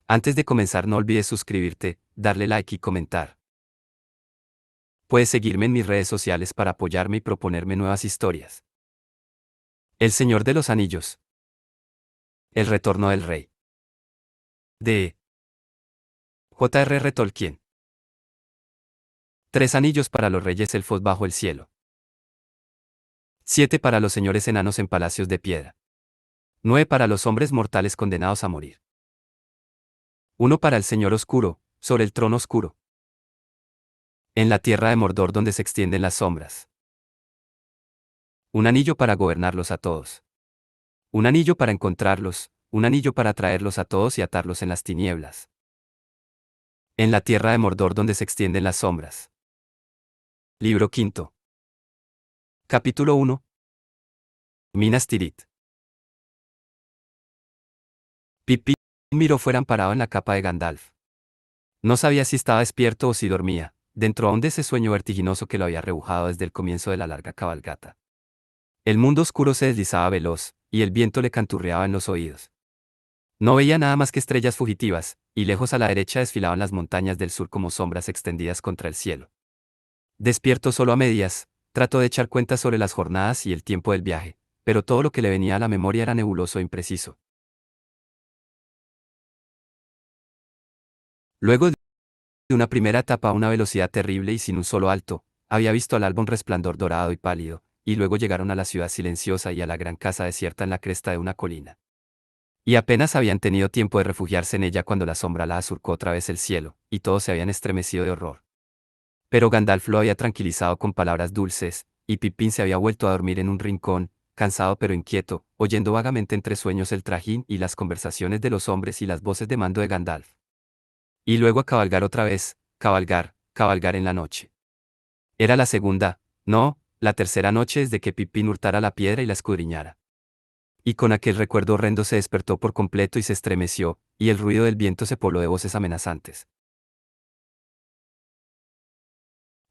Antes de comenzar no olvides suscribirte, darle like y comentar. Puedes seguirme en mis redes sociales para apoyarme y proponerme nuevas historias. El Señor de los Anillos. El retorno del rey. De J.R.R. Tolkien. 3 anillos para los reyes elfos bajo el cielo. 7 para los señores enanos en palacios de piedra. 9 para los hombres mortales condenados a morir. 1 para el Señor oscuro, sobre el trono oscuro. En la tierra de Mordor donde se extienden las sombras. Un anillo para gobernarlos a todos. Un anillo para encontrarlos, un anillo para traerlos a todos y atarlos en las tinieblas. En la tierra de Mordor donde se extienden las sombras. Libro quinto. Capítulo 1. Minas Tirith. Pippin miró fuera amparado en la capa de Gandalf. No sabía si estaba despierto o si dormía, dentro aún de ese sueño vertiginoso que lo había rebujado desde el comienzo de la larga cabalgata. El mundo oscuro se deslizaba veloz, y el viento le canturreaba en los oídos. No veía nada más que estrellas fugitivas, y lejos a la derecha desfilaban las montañas del sur como sombras extendidas contra el cielo. Despierto solo a medias, trató de echar cuentas sobre las jornadas y el tiempo del viaje, pero todo lo que le venía a la memoria era nebuloso e impreciso. Luego de una primera etapa a una velocidad terrible y sin un solo alto, había visto al alba un resplandor dorado y pálido, y luego llegaron a la ciudad silenciosa y a la gran casa desierta en la cresta de una colina. Y apenas habían tenido tiempo de refugiarse en ella cuando la sombra alada surcó otra vez el cielo, y todos se habían estremecido de horror. Pero Gandalf lo había tranquilizado con palabras dulces, y Pippin se había vuelto a dormir en un rincón, cansado pero inquieto, oyendo vagamente entre sueños el trajín y las conversaciones de los hombres y las voces de mando de Gandalf. Y luego a cabalgar otra vez, cabalgar en la noche. Era la segunda, no, la tercera noche desde que Pippin hurtara la piedra y la escudriñara. Y con aquel recuerdo horrendo se despertó por completo y se estremeció, y el ruido del viento se pobló de voces amenazantes.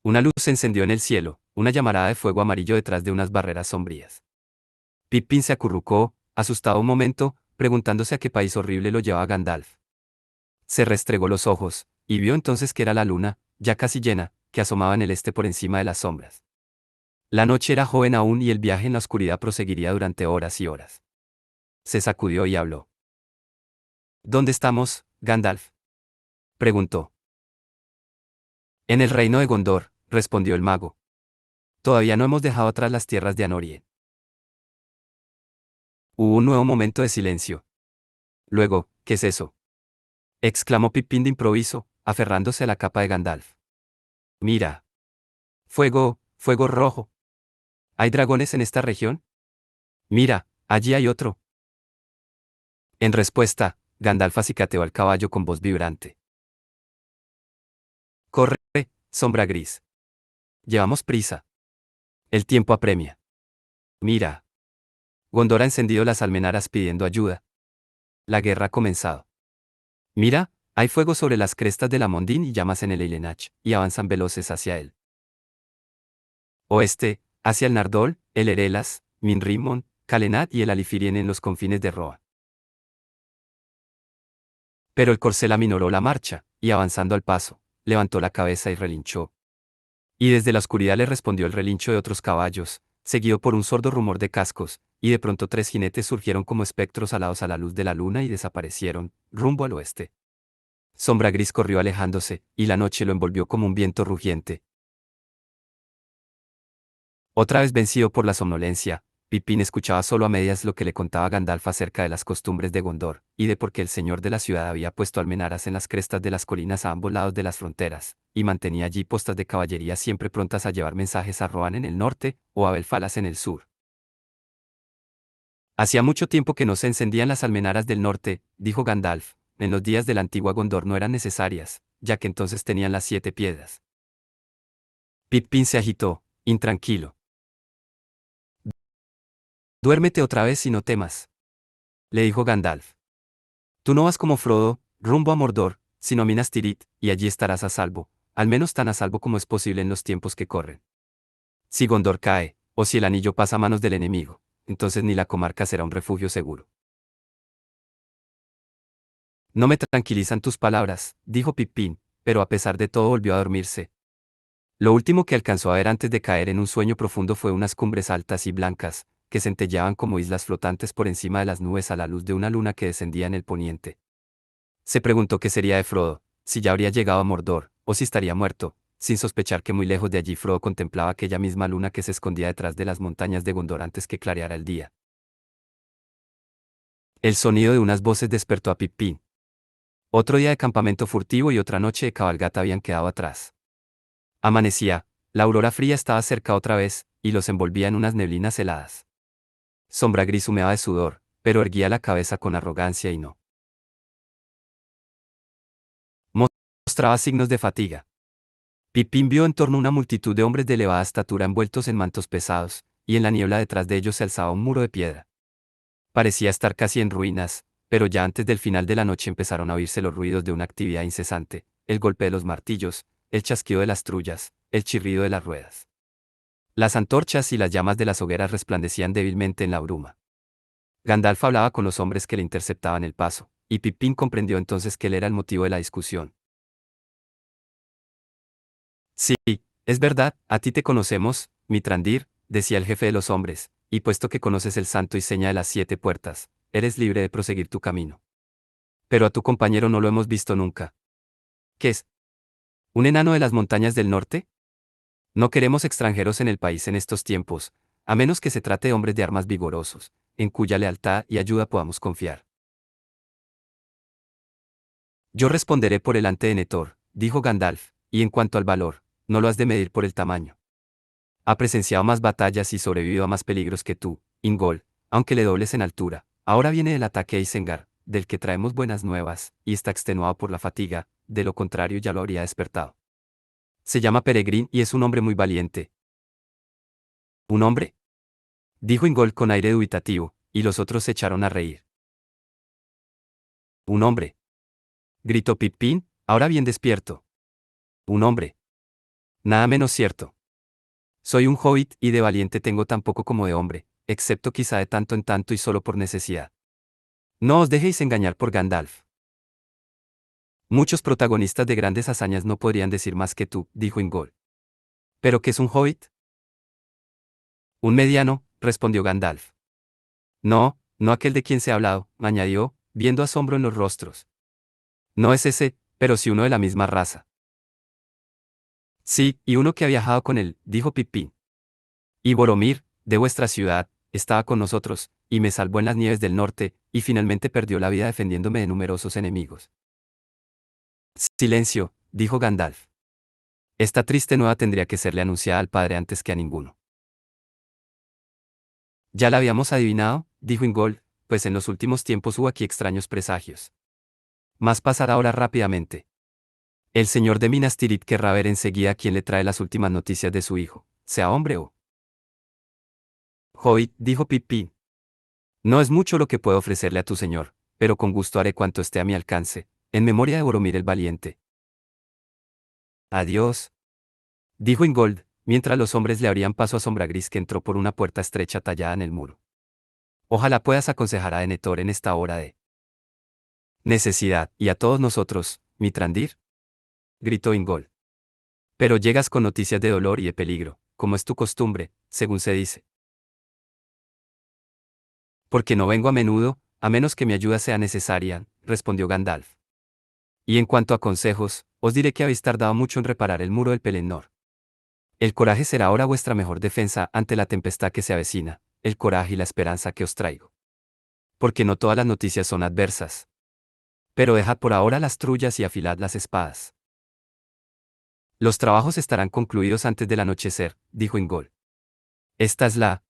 Una luz se encendió en el cielo, una llamarada de fuego amarillo detrás de unas barreras sombrías. Pippin se acurrucó, asustado un momento, preguntándose a qué país horrible lo llevaba Gandalf. Se restregó los ojos, y vio entonces que era la luna, ya casi llena, que asomaba en el este por encima de las sombras. La noche era joven aún y el viaje en la oscuridad proseguiría durante horas y horas. Se sacudió y habló. ¿Dónde estamos, Gandalf?, preguntó. En el reino de Gondor, respondió el mago. Todavía no hemos dejado atrás las tierras de Anórien. Hubo un nuevo momento de silencio. Luego, ¿qué es eso?, exclamó Pippin de improviso, aferrándose a la capa de Gandalf. Mira. Fuego, fuego rojo. ¿Hay dragones en esta región? Mira, allí hay otro. En respuesta, Gandalf acicateó al caballo con voz vibrante. Corre, sombra gris. Llevamos prisa. El tiempo apremia. Mira. Gondor ha encendido las almenaras pidiendo ayuda. La guerra ha comenzado. Mira, hay fuego sobre las crestas de la Mondín y llamas en el Eilenach, y avanzan veloces hacia él. Oeste, hacia el Nardol, el Erelas, Minrimon, Calenat y el Alifirien en los confines de Roa. Pero el corcel aminoró la marcha, y avanzando al paso, levantó la cabeza y relinchó. Y desde la oscuridad le respondió el relincho de otros caballos, seguido por un sordo rumor de cascos, y de pronto 3 jinetes surgieron como espectros alados a la luz de la luna y desaparecieron, rumbo al oeste. Sombra gris corrió alejándose, y la noche lo envolvió como un viento rugiente. Otra vez vencido por la somnolencia, Pippin escuchaba solo a medias lo que le contaba Gandalf acerca de las costumbres de Gondor, y de por qué el señor de la ciudad había puesto almenaras en las crestas de las colinas a ambos lados de las fronteras, y mantenía allí postas de caballería siempre prontas a llevar mensajes a Rohan en el norte, o a Belfalas en el sur. Hacía mucho tiempo que no se encendían las almenaras del norte, dijo Gandalf, en los días de la antigua Gondor no eran necesarias, ya que entonces tenían las 7 piedras. Pippin se agitó, intranquilo. Duérmete otra vez y no temas, le dijo Gandalf. Tú no vas como Frodo, rumbo a Mordor, sino a Minas Tirith, y allí estarás a salvo, al menos tan a salvo como es posible en los tiempos que corren. Si Gondor cae, o si el anillo pasa a manos del enemigo, entonces ni la comarca será un refugio seguro. No me tranquilizan tus palabras, dijo Pippin, pero a pesar de todo volvió a dormirse. Lo último que alcanzó a ver antes de caer en un sueño profundo fue unas cumbres altas y blancas, que centelleaban como islas flotantes por encima de las nubes a la luz de una luna que descendía en el poniente. Se preguntó qué sería de Frodo, si ya habría llegado a Mordor, o si estaría muerto, sin sospechar que muy lejos de allí Frodo contemplaba aquella misma luna que se escondía detrás de las montañas de Gondor antes que clareara el día. El sonido de unas voces despertó a Pippin. Otro día de campamento furtivo y otra noche de cabalgata habían quedado atrás. Amanecía, la aurora fría estaba cerca otra vez, y los envolvía en unas neblinas heladas. Sombra gris humeaba de sudor, pero erguía la cabeza con arrogancia y no mostraba signos de fatiga. Pippin vio en torno una multitud de hombres de elevada estatura envueltos en mantos pesados, y en la niebla detrás de ellos se alzaba un muro de piedra. Parecía estar casi en ruinas, pero ya antes del final de la noche empezaron a oírse los ruidos de una actividad incesante, el golpe de los martillos, el chasquido de las trullas, el chirrido de las ruedas. Las antorchas y las llamas de las hogueras resplandecían débilmente en la bruma. Gandalf hablaba con los hombres que le interceptaban el paso, y Pippin comprendió entonces que él era el motivo de la discusión. Sí, es verdad, a ti te conocemos, Mitrandir, decía el jefe de los hombres, y puesto que conoces el santo y seña de las 7 puertas, eres libre de proseguir tu camino. Pero a tu compañero no lo hemos visto nunca. ¿Qué es? ¿Un enano de las montañas del norte? No queremos extranjeros en el país en estos tiempos, a menos que se trate de hombres de armas vigorosos, en cuya lealtad y ayuda podamos confiar. Yo responderé por delante de Netor, dijo Gandalf, y en cuanto al valor, no lo has de medir por el tamaño. Ha presenciado más batallas y sobrevivido a más peligros que tú, Ingol, aunque le dobles en altura. Ahora viene el ataque a Isengard, del que traemos buenas nuevas, y está extenuado por la fatiga, de lo contrario ya lo habría despertado. Se llama Peregrín y es un hombre muy valiente. ¿Un hombre? Dijo Ingol con aire dubitativo, y los otros se echaron a reír. ¿Un hombre? Gritó Pippin, ahora bien despierto. ¿Un hombre? Nada menos cierto. Soy un hobbit y de valiente tengo tan poco como de hombre, excepto quizá de tanto en tanto y solo por necesidad. No os dejéis engañar por Gandalf. Muchos protagonistas de grandes hazañas no podrían decir más que tú, dijo Ingol. ¿Pero qué es un hobbit? Un mediano, respondió Gandalf. No, no aquel de quien se ha hablado, añadió, viendo asombro en los rostros. No es ese, pero sí uno de la misma raza. Sí, y uno que ha viajado con él, dijo Pippin. Y Boromir, de vuestra ciudad, estaba con nosotros, y me salvó en las nieves del norte, y finalmente perdió la vida defendiéndome de numerosos enemigos. Silencio, dijo Gandalf. Esta triste nueva tendría que serle anunciada al padre antes que a ninguno. Ya la habíamos adivinado, dijo Ingol, pues en los últimos tiempos hubo aquí extraños presagios. Mas pasará ahora rápidamente. El señor de Minas Tirith querrá ver enseguida quién le trae las últimas noticias de su hijo, sea hombre o hobbit, dijo Pippin. No es mucho lo que puedo ofrecerle a tu señor, pero con gusto haré cuanto esté a mi alcance, en memoria de Boromir el valiente. Adiós, dijo Ingold, mientras los hombres le abrían paso a Sombra Gris que entró por una puerta estrecha tallada en el muro. Ojalá puedas aconsejar a Denethor en esta hora de necesidad, y a todos nosotros, Mitrandir, gritó Ingol. Pero llegas con noticias de dolor y de peligro, como es tu costumbre, según se dice. Porque no vengo a menudo, a menos que mi ayuda sea necesaria, respondió Gandalf. Y en cuanto a consejos, os diré que habéis tardado mucho en reparar el muro del Pelennor. El coraje será ahora vuestra mejor defensa ante la tempestad que se avecina, el coraje y la esperanza que os traigo. Porque no todas las noticias son adversas. Pero dejad por ahora las trullas y afilad las espadas. Los trabajos estarán concluidos antes del anochecer, dijo Ingol. Esta es la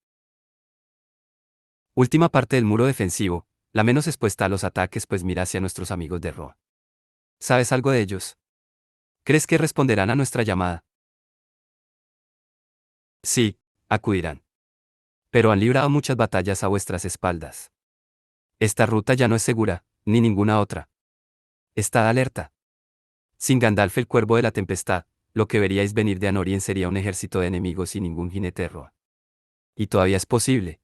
última parte del muro defensivo, la menos expuesta a los ataques, pues mira hacia nuestros amigos de Roa. ¿Sabes algo de ellos? ¿Crees que responderán a nuestra llamada? Sí, acudirán. Pero han librado muchas batallas a vuestras espaldas. Esta ruta ya no es segura, ni ninguna otra. Estad alerta. Sin Gandalf el cuervo de la tempestad, lo que veríais venir de Anórien sería un ejército de enemigos y ningún jinete de Roa. Y todavía es posible.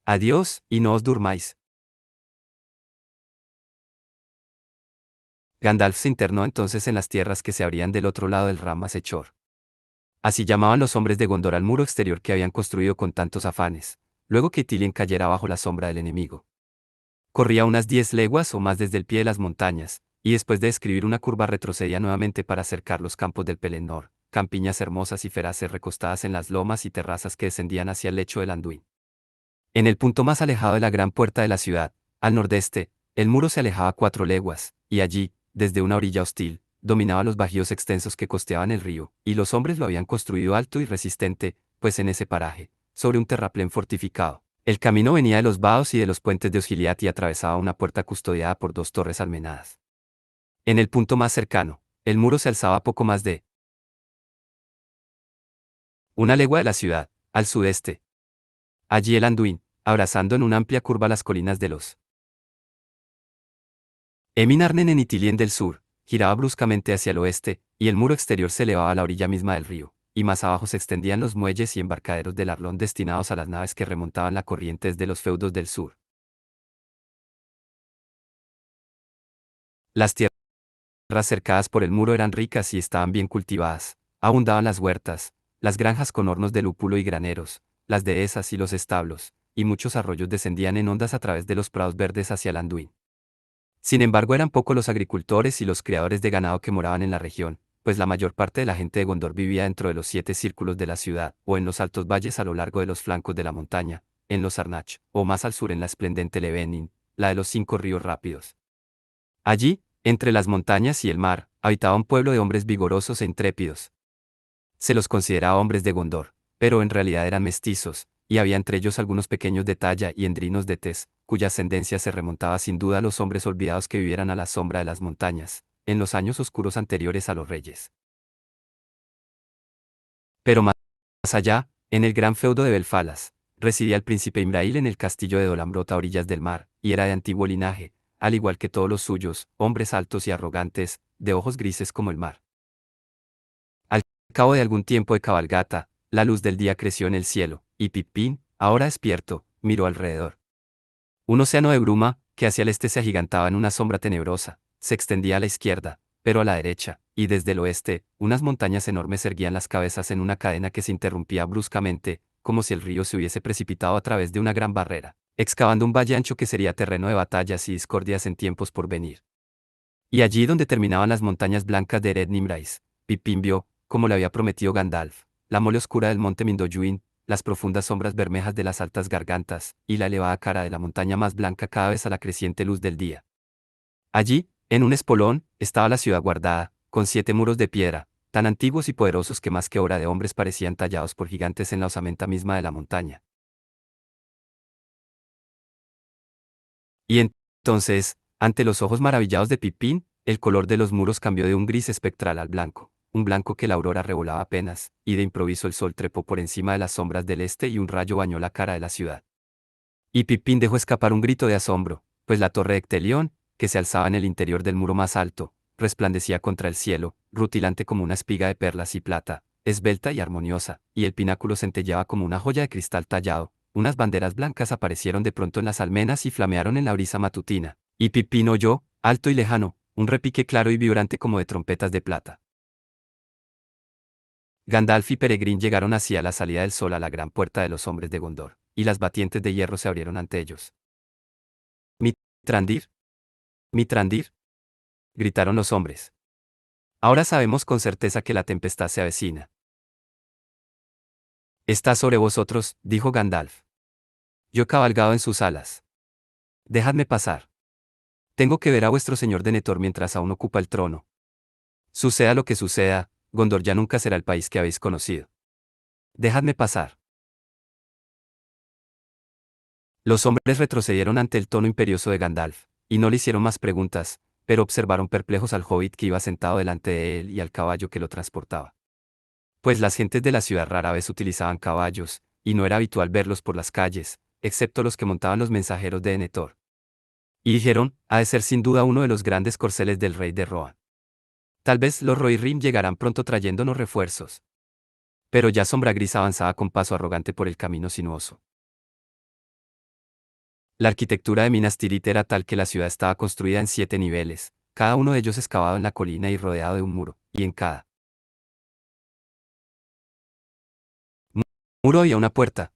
Adiós, y no os durmáis. Gandalf se internó entonces en las tierras que se abrían del otro lado del Ramas Echor. Así llamaban los hombres de Gondor al muro exterior que habían construido con tantos afanes, luego que Ithilien cayera bajo la sombra del enemigo. Corría unas 10 leguas o más desde el pie de las montañas, y después de describir una curva retrocedía nuevamente para cercar los campos del Pelennor, campiñas hermosas y feraces recostadas en las lomas y terrazas que descendían hacia el lecho del Anduin. En el punto más alejado de la gran puerta de la ciudad, al nordeste, el muro se alejaba 4 leguas, y allí, desde una orilla hostil, dominaba los bajíos extensos que costeaban el río, y los hombres lo habían construido alto y resistente, pues en ese paraje, sobre un terraplén fortificado, el camino venía de los vados y de los puentes de Osgiliath y atravesaba una puerta custodiada por 2 torres almenadas. En el punto más cercano, el muro se alzaba a poco más de una legua de la ciudad, al sudeste. Allí el Anduin, abrazando en una amplia curva las colinas de los Eminarnen en Ithilien del sur, giraba bruscamente hacia el oeste, y el muro exterior se elevaba a la orilla misma del río, y más abajo se extendían los muelles y embarcaderos del Arlón destinados a las naves que remontaban la corriente desde los feudos del sur. Las tierras cercadas por el muro eran ricas y estaban bien cultivadas, abundaban las huertas, las granjas con hornos de lúpulo y graneros, las dehesas y los establos, y muchos arroyos descendían en ondas a través de los prados verdes hacia el Anduin. Sin embargo, eran pocos los agricultores y los criadores de ganado que moraban en la región, pues la mayor parte de la gente de Gondor vivía dentro de los 7 círculos de la ciudad, o en los altos valles a lo largo de los flancos de la montaña, en los Arnach, o más al sur en la esplendente Levenin, la de los 5 ríos rápidos. Allí, entre las montañas y el mar, habitaba un pueblo de hombres vigorosos e intrépidos. Se los consideraba hombres de Gondor, pero en realidad eran mestizos, y había entre ellos algunos pequeños de talla y endrinos de tez, cuya ascendencia se remontaba sin duda a los hombres olvidados que vivieran a la sombra de las montañas, en los años oscuros anteriores a los reyes. Pero más allá, en el gran feudo de Belfalas, residía el príncipe Imrail en el castillo de Dolamrot a orillas del mar, y era de antiguo linaje, al igual que todos los suyos, hombres altos y arrogantes, de ojos grises como el mar. Al cabo de algún tiempo de cabalgata, la luz del día creció en el cielo, y Pippin, ahora despierto, miró alrededor. Un océano de bruma, que hacia el este se agigantaba en una sombra tenebrosa, se extendía a la izquierda, pero a la derecha, y desde el oeste, unas montañas enormes erguían las cabezas en una cadena que se interrumpía bruscamente, como si el río se hubiese precipitado a través de una gran barrera, excavando un valle ancho que sería terreno de batallas y discordias en tiempos por venir. Y allí donde terminaban las montañas blancas de Ered Nimrais, Pippin vio, como le había prometido Gandalf, la mole oscura del monte Mindoyuin, las profundas sombras bermejas de las altas gargantas, y la elevada cara de la montaña más blanca cada vez a la creciente luz del día. Allí, en un espolón, estaba la ciudad guardada, con 7 muros de piedra, tan antiguos y poderosos que más que obra de hombres parecían tallados por gigantes en la osamenta misma de la montaña. Y entonces, ante los ojos maravillados de Pipín, el color de los muros cambió de un gris espectral al blanco, un blanco que la aurora revolaba apenas, y de improviso el sol trepó por encima de las sombras del este y un rayo bañó la cara de la ciudad. Y Pipín dejó escapar un grito de asombro, pues la torre de Ectelión, que se alzaba en el interior del muro más alto, resplandecía contra el cielo, rutilante como una espiga de perlas y plata, esbelta y armoniosa, y el pináculo centelleaba como una joya de cristal tallado. Unas banderas blancas aparecieron de pronto en las almenas y flamearon en la brisa matutina, y Pipín oyó, alto y lejano, un repique claro y vibrante como de trompetas de plata. Gandalf y Peregrín llegaron hacia la salida del sol a la gran puerta de los hombres de Gondor, y las batientes de hierro se abrieron ante ellos. ¿Mitrandir? ¿Mitrandir? Gritaron los hombres. Ahora sabemos con certeza que la tempestad se avecina. Está sobre vosotros, dijo Gandalf. Yo he cabalgado en sus alas. Dejadme pasar. Tengo que ver a vuestro señor Denethor mientras aún ocupa el trono. Suceda lo que suceda, Gondor ya nunca será el país que habéis conocido. Dejadme pasar. Los hombres retrocedieron ante el tono imperioso de Gandalf, y no le hicieron más preguntas, pero observaron perplejos al hobbit que iba sentado delante de él y al caballo que lo transportaba. Pues las gentes de la ciudad rara vez utilizaban caballos, y no era habitual verlos por las calles, excepto los que montaban los mensajeros de Denethor. Y dijeron, ha de ser sin duda uno de los grandes corceles del rey de Rohan. Tal vez los Rohirrim llegarán pronto trayéndonos refuerzos. Pero ya Sombra Gris avanzaba con paso arrogante por el camino sinuoso. La arquitectura de Minas Tirith era tal que la ciudad estaba construida en 7 niveles, cada uno de ellos excavado en la colina y rodeado de un muro, y en cada muro había una puerta.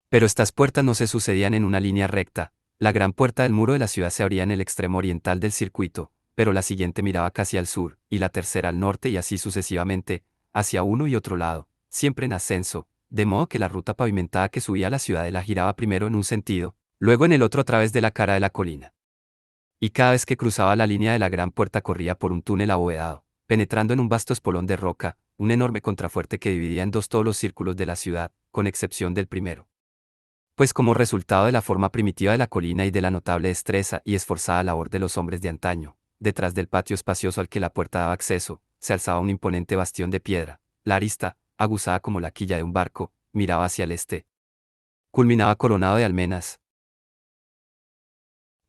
Pero estas puertas no se sucedían en una línea recta. La gran puerta del muro de la ciudad se abría en el extremo oriental del circuito, pero la siguiente miraba casi al sur, y la tercera al norte y así sucesivamente, hacia uno y otro lado, siempre en ascenso, de modo que la ruta pavimentada que subía a la ciudadela giraba primero en un sentido, luego en el otro a través de la cara de la colina. Y cada vez que cruzaba la línea de la gran puerta corría por un túnel abovedado, penetrando en un vasto espolón de roca, un enorme contrafuerte que dividía en dos todos los círculos de la ciudad, con excepción del primero. Pues como resultado de la forma primitiva de la colina y de la notable destreza y esforzada labor de los hombres de antaño, detrás del patio espacioso al que la puerta daba acceso, se alzaba un imponente bastión de piedra. La arista, aguzada como la quilla de un barco, miraba hacia el este. Culminaba coronado de almenas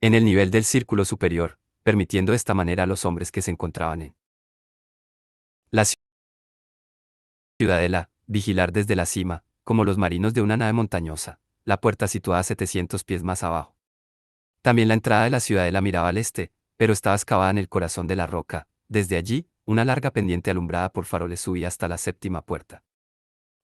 en el nivel del círculo superior, permitiendo de esta manera a los hombres que se encontraban en la ciudadela, vigilar desde la cima, como los marinos de una nave montañosa, la puerta situada a 700 pies más abajo. También la entrada de la ciudadela miraba al este, pero estaba excavada en el corazón de la roca. Desde allí, una larga pendiente alumbrada por faroles subía hasta la séptima puerta.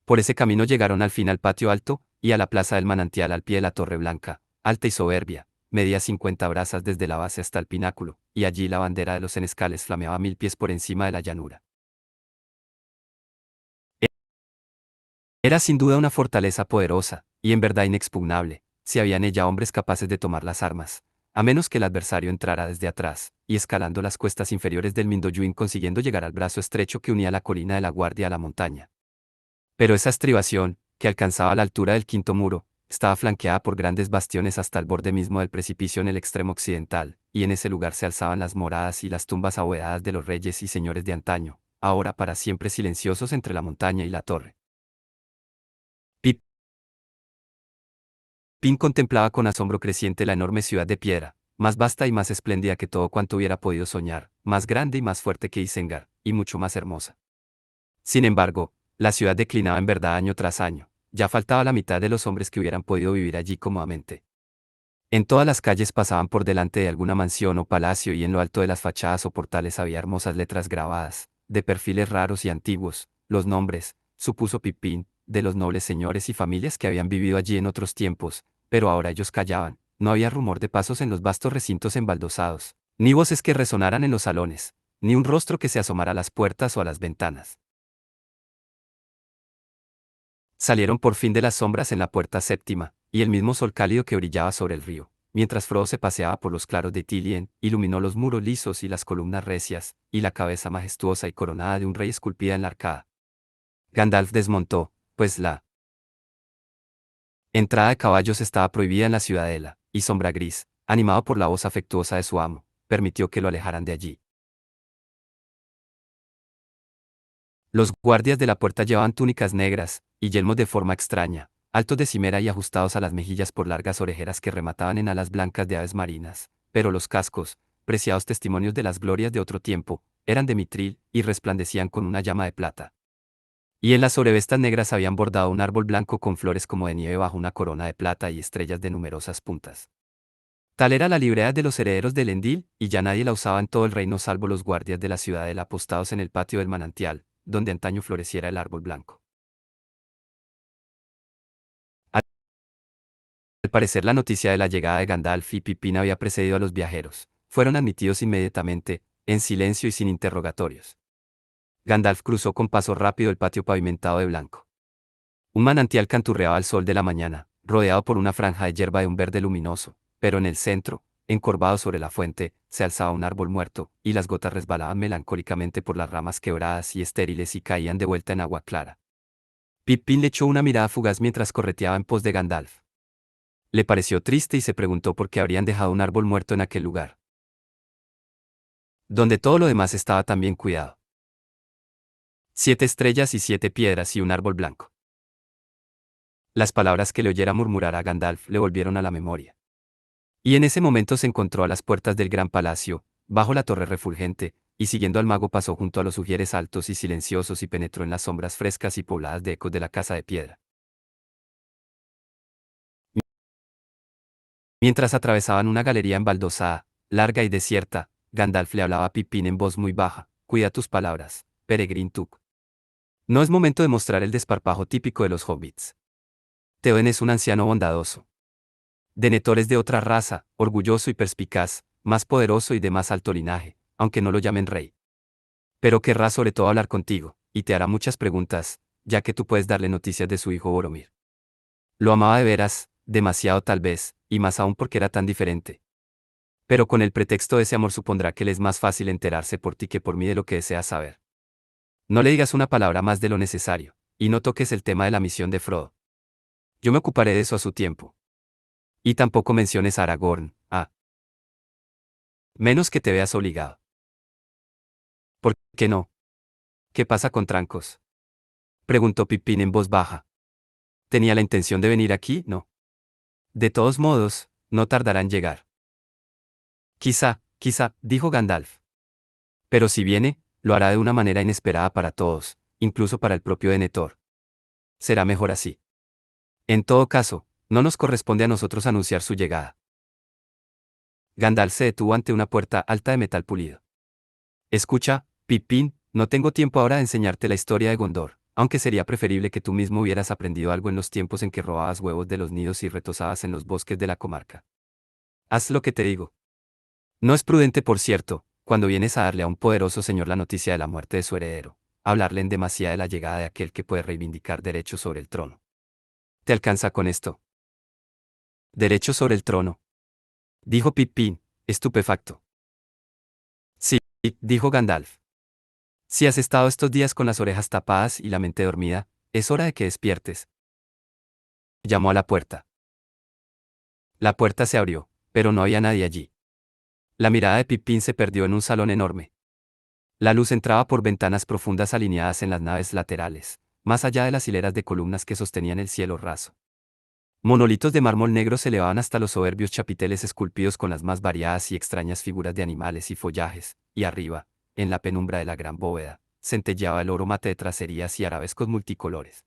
Por ese camino llegaron al fin al patio alto, y a la plaza del manantial al pie de la torre blanca, alta y soberbia, medía 50 brazas desde la base hasta el pináculo, y allí la bandera de los senescales flameaba 1000 pies por encima de la llanura. Era sin duda una fortaleza poderosa, y en verdad inexpugnable, si había en ella hombres capaces de tomar las armas, a menos que el adversario entrara desde atrás, y escalando las cuestas inferiores del Mindoyuin consiguiendo llegar al brazo estrecho que unía la colina de la Guardia a la montaña. Pero esa estribación, que alcanzaba la altura del quinto muro, estaba flanqueada por grandes bastiones hasta el borde mismo del precipicio en el extremo occidental, y en ese lugar se alzaban las moradas y las tumbas abovedadas de los reyes y señores de antaño, ahora para siempre silenciosos entre la montaña y la torre. Pin contemplaba con asombro creciente la enorme ciudad de piedra, más vasta y más espléndida que todo cuanto hubiera podido soñar, más grande y más fuerte que Isengard, y mucho más hermosa. Sin embargo, la ciudad declinaba en verdad año tras año, ya faltaba la mitad de los hombres que hubieran podido vivir allí cómodamente. En todas las calles pasaban por delante de alguna mansión o palacio y en lo alto de las fachadas o portales había hermosas letras grabadas, de perfiles raros y antiguos, los nombres, supuso Pipín, de los nobles señores y familias que habían vivido allí en otros tiempos, pero ahora ellos callaban, no había rumor de pasos en los vastos recintos embaldosados, ni voces que resonaran en los salones, ni un rostro que se asomara a las puertas o a las ventanas. Salieron por fin de las sombras en la puerta séptima, y el mismo sol cálido que brillaba sobre el río, mientras Frodo se paseaba por los claros de Tilien, iluminó los muros lisos y las columnas recias, y la cabeza majestuosa y coronada de un rey esculpida en la arcada. Gandalf desmontó, pues la entrada de caballos estaba prohibida en la ciudadela, y Sombra Gris, animado por la voz afectuosa de su amo, permitió que lo alejaran de allí. Los guardias de la puerta llevaban túnicas negras, y yelmos de forma extraña, altos de cimera y ajustados a las mejillas por largas orejeras que remataban en alas blancas de aves marinas, pero los cascos, preciados testimonios de las glorias de otro tiempo, eran de mitril y resplandecían con una llama de plata. Y en las sobrevestas negras habían bordado un árbol blanco con flores como de nieve bajo una corona de plata y estrellas de numerosas puntas. Tal era la librea de los herederos de Elendil, y ya nadie la usaba en todo el reino salvo los guardias de la ciudadela apostados en el patio del manantial, donde antaño floreciera el árbol blanco. Al parecer la noticia de la llegada de Gandalf y Pippin había precedido a los viajeros. Fueron admitidos inmediatamente, en silencio y sin interrogatorios. Gandalf cruzó con paso rápido el patio pavimentado de blanco. Un manantial canturreaba al sol de la mañana, rodeado por una franja de hierba de un verde luminoso, pero en el centro, encorvado sobre la fuente, se alzaba un árbol muerto, y las gotas resbalaban melancólicamente por las ramas quebradas y estériles y caían de vuelta en agua clara. Pippin le echó una mirada fugaz mientras correteaba en pos de Gandalf. Le pareció triste y se preguntó por qué habrían dejado un árbol muerto en aquel lugar, donde todo lo demás estaba tan bien cuidado. 7 estrellas y 7 piedras y un árbol blanco. Las palabras que le oyera murmurar a Gandalf le volvieron a la memoria. Y en ese momento se encontró a las puertas del gran palacio, bajo la torre refulgente, y siguiendo al mago pasó junto a los ujieres altos y silenciosos y penetró en las sombras frescas y pobladas de ecos de la casa de piedra. Mientras atravesaban una galería embaldosada, larga y desierta, Gandalf le hablaba a Pippin en voz muy baja. Cuida tus palabras, Peregrin Took. No es momento de mostrar el desparpajo típico de los hobbits. Théoden es un anciano bondadoso. Denethor es de otra raza, orgulloso y perspicaz, más poderoso y de más alto linaje, aunque no lo llamen rey. Pero querrá sobre todo hablar contigo, y te hará muchas preguntas, ya que tú puedes darle noticias de su hijo Boromir. Lo amaba de veras, demasiado tal vez, y más aún porque era tan diferente. Pero con el pretexto de ese amor supondrá que le es más fácil enterarse por ti que por mí de lo que deseas saber. No le digas una palabra más de lo necesario, y no toques el tema de la misión de Frodo. Yo me ocuparé de eso a su tiempo. Y tampoco menciones a Aragorn, menos que te veas obligado. ¿Por qué no? ¿Qué pasa con Trancos? Preguntó Pippin en voz baja. ¿Tenía la intención de venir aquí? No. De todos modos, no tardará en llegar. Quizá, dijo Gandalf. Pero si viene, lo hará de una manera inesperada para todos, incluso para el propio Denethor. Será mejor así. En todo caso, no nos corresponde a nosotros anunciar su llegada. Gandalf se detuvo ante una puerta alta de metal pulido. Escucha, Pippin, no tengo tiempo ahora de enseñarte la historia de Gondor, aunque sería preferible que tú mismo hubieras aprendido algo en los tiempos en que robabas huevos de los nidos y retosabas en los bosques de la comarca. Haz lo que te digo. No es prudente, por cierto, cuando vienes a darle a un poderoso señor la noticia de la muerte de su heredero, hablarle en demasía de la llegada de aquel que puede reivindicar derechos sobre el trono. ¿Te alcanza con esto? Derecho sobre el trono, dijo Pippin, estupefacto. Sí, dijo Gandalf. Si has estado estos días con las orejas tapadas y la mente dormida, es hora de que despiertes. Llamó a la puerta. La puerta se abrió, pero no había nadie allí. La mirada de Pippin se perdió en un salón enorme. La luz entraba por ventanas profundas alineadas en las naves laterales, más allá de las hileras de columnas que sostenían el cielo raso. Monolitos de mármol negro se elevaban hasta los soberbios chapiteles esculpidos con las más variadas y extrañas figuras de animales y follajes, y arriba, en la penumbra de la gran bóveda, centelleaba el oro mate de tracerías y arabescos multicolores.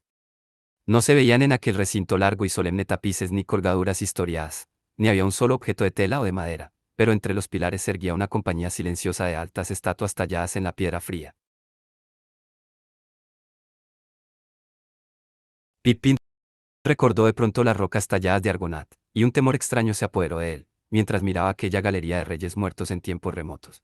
No se veían en aquel recinto largo y solemne tapices ni colgaduras historiadas, ni había un solo objeto de tela o de madera, pero entre los pilares se erguía una compañía silenciosa de altas estatuas talladas en la piedra fría. Pippin recordó de pronto las rocas talladas de Argonat, y un temor extraño se apoderó de él, mientras miraba aquella galería de reyes muertos en tiempos remotos.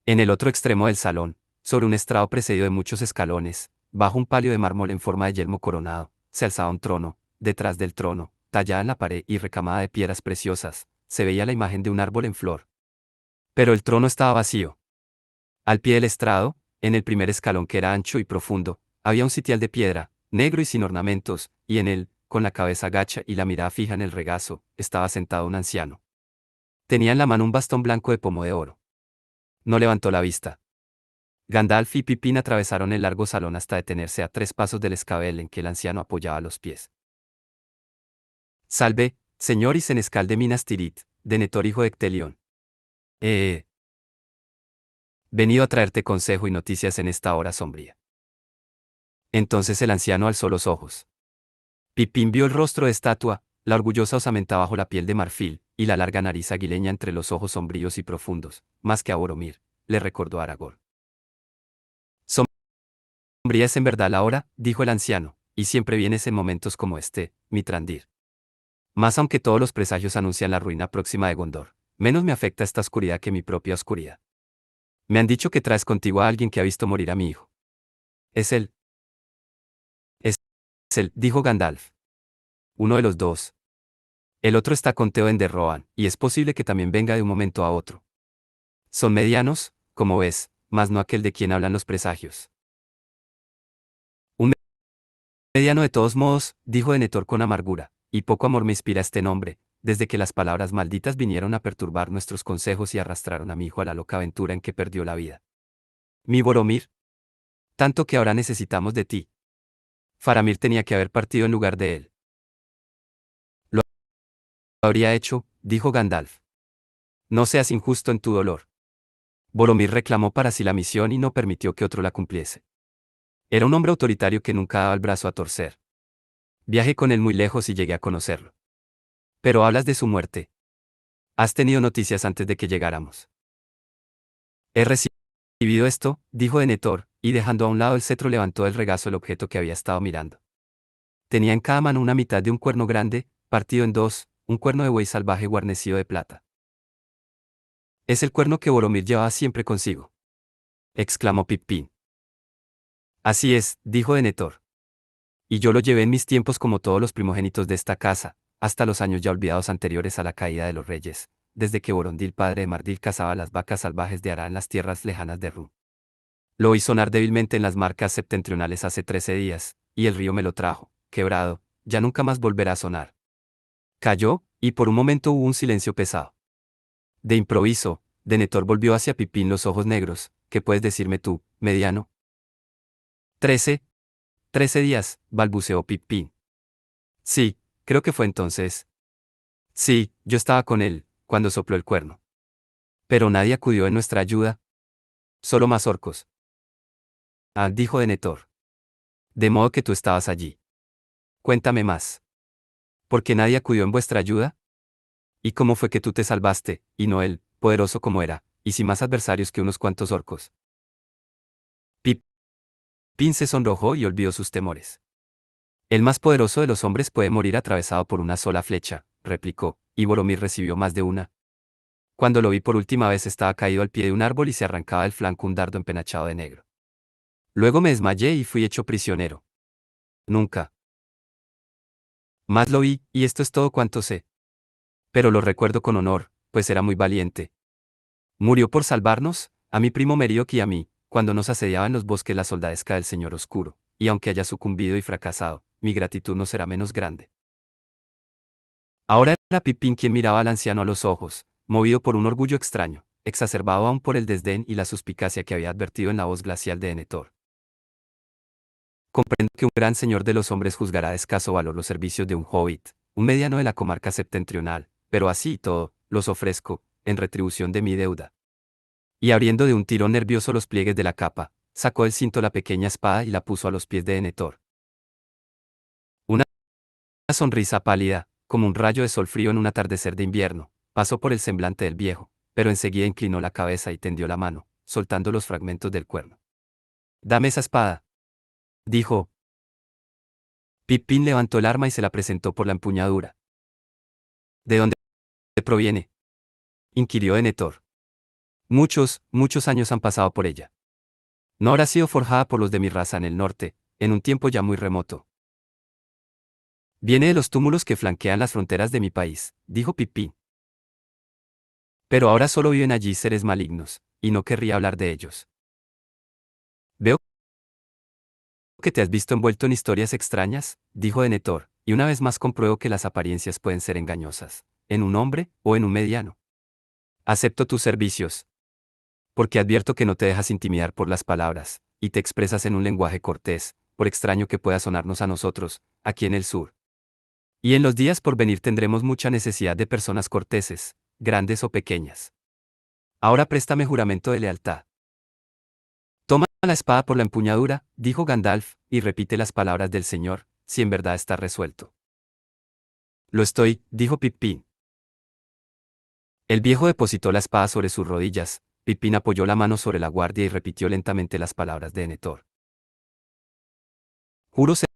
En el otro extremo del salón, sobre un estrado precedido de muchos escalones, bajo un palio de mármol en forma de yelmo coronado, se alzaba un trono. Detrás del trono, tallada en la pared y recamada de piedras preciosas, se veía la imagen de un árbol en flor. Pero el trono estaba vacío. Al pie del estrado, en el primer escalón que era ancho y profundo, había un sitial de piedra, negro y sin ornamentos, y en él, con la cabeza gacha y la mirada fija en el regazo, estaba sentado un anciano. Tenía en la mano un bastón blanco de pomo de oro. No levantó la vista. Gandalf y Pippin atravesaron el largo salón hasta detenerse a 3 pasos del escabel en que el anciano apoyaba los pies. Salve, señor y senescal de Minas Tirith, Denethor hijo de Ectelión. Venido a traerte consejo y noticias en esta hora sombría. Entonces el anciano alzó los ojos. Pippin vio el rostro de estatua, la orgullosa osamenta bajo la piel de marfil, y la larga nariz aguileña entre los ojos sombríos y profundos, más que a Boromir, le recordó a Aragorn. Sombría es en verdad la hora, dijo el anciano, y siempre vienes en momentos como este, Mitrandir. Más aunque todos los presagios anuncian la ruina próxima de Gondor, menos me afecta esta oscuridad que mi propia oscuridad. Me han dicho que traes contigo a alguien que ha visto morir a mi hijo. Es él. Es él, dijo Gandalf. Uno de los dos. El otro está con Théoden de Rohan, y es posible que también venga de un momento a otro. Son medianos, como ves, mas no aquel de quien hablan los presagios. Un mediano de todos modos, dijo Denethor con amargura, y poco amor me inspira este nombre, desde que las palabras malditas vinieron a perturbar nuestros consejos y arrastraron a mi hijo a la loca aventura en que perdió la vida. Mi Boromir. Tanto que ahora necesitamos de ti. Faramir tenía que haber partido en lugar de él. Lo habría hecho, dijo Gandalf. No seas injusto en tu dolor. Boromir reclamó para sí la misión y no permitió que otro la cumpliese. Era un hombre autoritario que nunca daba el brazo a torcer. Viajé con él muy lejos y llegué a conocerlo. Pero hablas de su muerte. ¿Has tenido noticias antes de que llegáramos? He recibido esto, dijo Denethor, y dejando a un lado el cetro levantó del regazo el objeto que había estado mirando. Tenía en cada mano una mitad de un cuerno grande, partido en dos, un cuerno de buey salvaje guarnecido de plata. Es el cuerno que Boromir llevaba siempre consigo, exclamó Pippin. Así es, dijo Denethor. Y yo lo llevé en mis tiempos como todos los primogénitos de esta casa, hasta los años ya olvidados anteriores a la caída de los reyes, desde que Borondil padre de Mardil cazaba las vacas salvajes de Ará en las tierras lejanas de Ru. Lo oí sonar débilmente en las marcas septentrionales hace 13 días, y el río me lo trajo, quebrado, ya nunca más volverá a sonar. Cayó, y por un momento hubo un silencio pesado. De improviso, Denethor volvió hacia Pippin los ojos negros. ¿Qué puedes decirme tú, mediano? 13, 13 días, balbuceó Pippin. Sí, creo que fue entonces. Sí, yo estaba con él, cuando sopló el cuerno. Pero nadie acudió en nuestra ayuda. Solo más orcos. Ah, dijo Denethor. De modo que tú estabas allí. Cuéntame más. ¿Por qué nadie acudió en vuestra ayuda? ¿Y cómo fue que tú te salvaste, y no él, poderoso como era, y sin más adversarios que unos cuantos orcos? Pippin se sonrojó y olvidó sus temores. El más poderoso de los hombres puede morir atravesado por una sola flecha, replicó, y Boromir recibió más de una. Cuando lo vi por última vez estaba caído al pie de un árbol y se arrancaba del flanco un dardo empenachado de negro. Luego me desmayé y fui hecho prisionero. Nunca más lo vi, y esto es todo cuanto sé. Pero lo recuerdo con honor, pues era muy valiente. Murió por salvarnos, a mi primo Merioc y a mí, cuando nos asediaba en los bosques la soldadesca del Señor Oscuro, y aunque haya sucumbido y fracasado, mi gratitud no será menos grande. Ahora era Pippin quien miraba al anciano a los ojos, movido por un orgullo extraño, exacerbado aún por el desdén y la suspicacia que había advertido en la voz glacial de Denethor. Comprendo que un gran señor de los hombres juzgará de escaso valor los servicios de un hobbit, un mediano de la comarca septentrional, pero así y todo, los ofrezco, en retribución de mi deuda. Y abriendo de un tirón nervioso los pliegues de la capa, sacó del cinto la pequeña espada y la puso a los pies de Denethor. Una sonrisa pálida, como un rayo de sol frío en un atardecer de invierno, pasó por el semblante del viejo, pero enseguida inclinó la cabeza y tendió la mano, soltando los fragmentos del cuerno. Dame esa espada, dijo. Pippin levantó el arma y se la presentó por la empuñadura. ¿De dónde proviene? Inquirió Denethor. Muchos años han pasado por ella. No habrá sido forjada por los de mi raza en el norte, en un tiempo ya muy remoto. Viene de los túmulos que flanquean las fronteras de mi país, dijo Pippin. Pero ahora solo viven allí seres malignos, y no querría hablar de ellos. Veo que te has visto envuelto en historias extrañas, dijo Denethor, y una vez más compruebo que las apariencias pueden ser engañosas, en un hombre o en un mediano. Acepto tus servicios, porque advierto que no te dejas intimidar por las palabras, y te expresas en un lenguaje cortés, por extraño que pueda sonarnos a nosotros, aquí en el sur. Y en los días por venir tendremos mucha necesidad de personas corteses, grandes o pequeñas. Ahora préstame juramento de lealtad. Toma la espada por la empuñadura, dijo Gandalf, y repite las palabras del Señor, si en verdad está resuelto. Lo estoy, dijo Pippin. El viejo depositó la espada sobre sus rodillas, Pippin apoyó la mano sobre la guardia y repitió lentamente las palabras de Denethor. Juro ser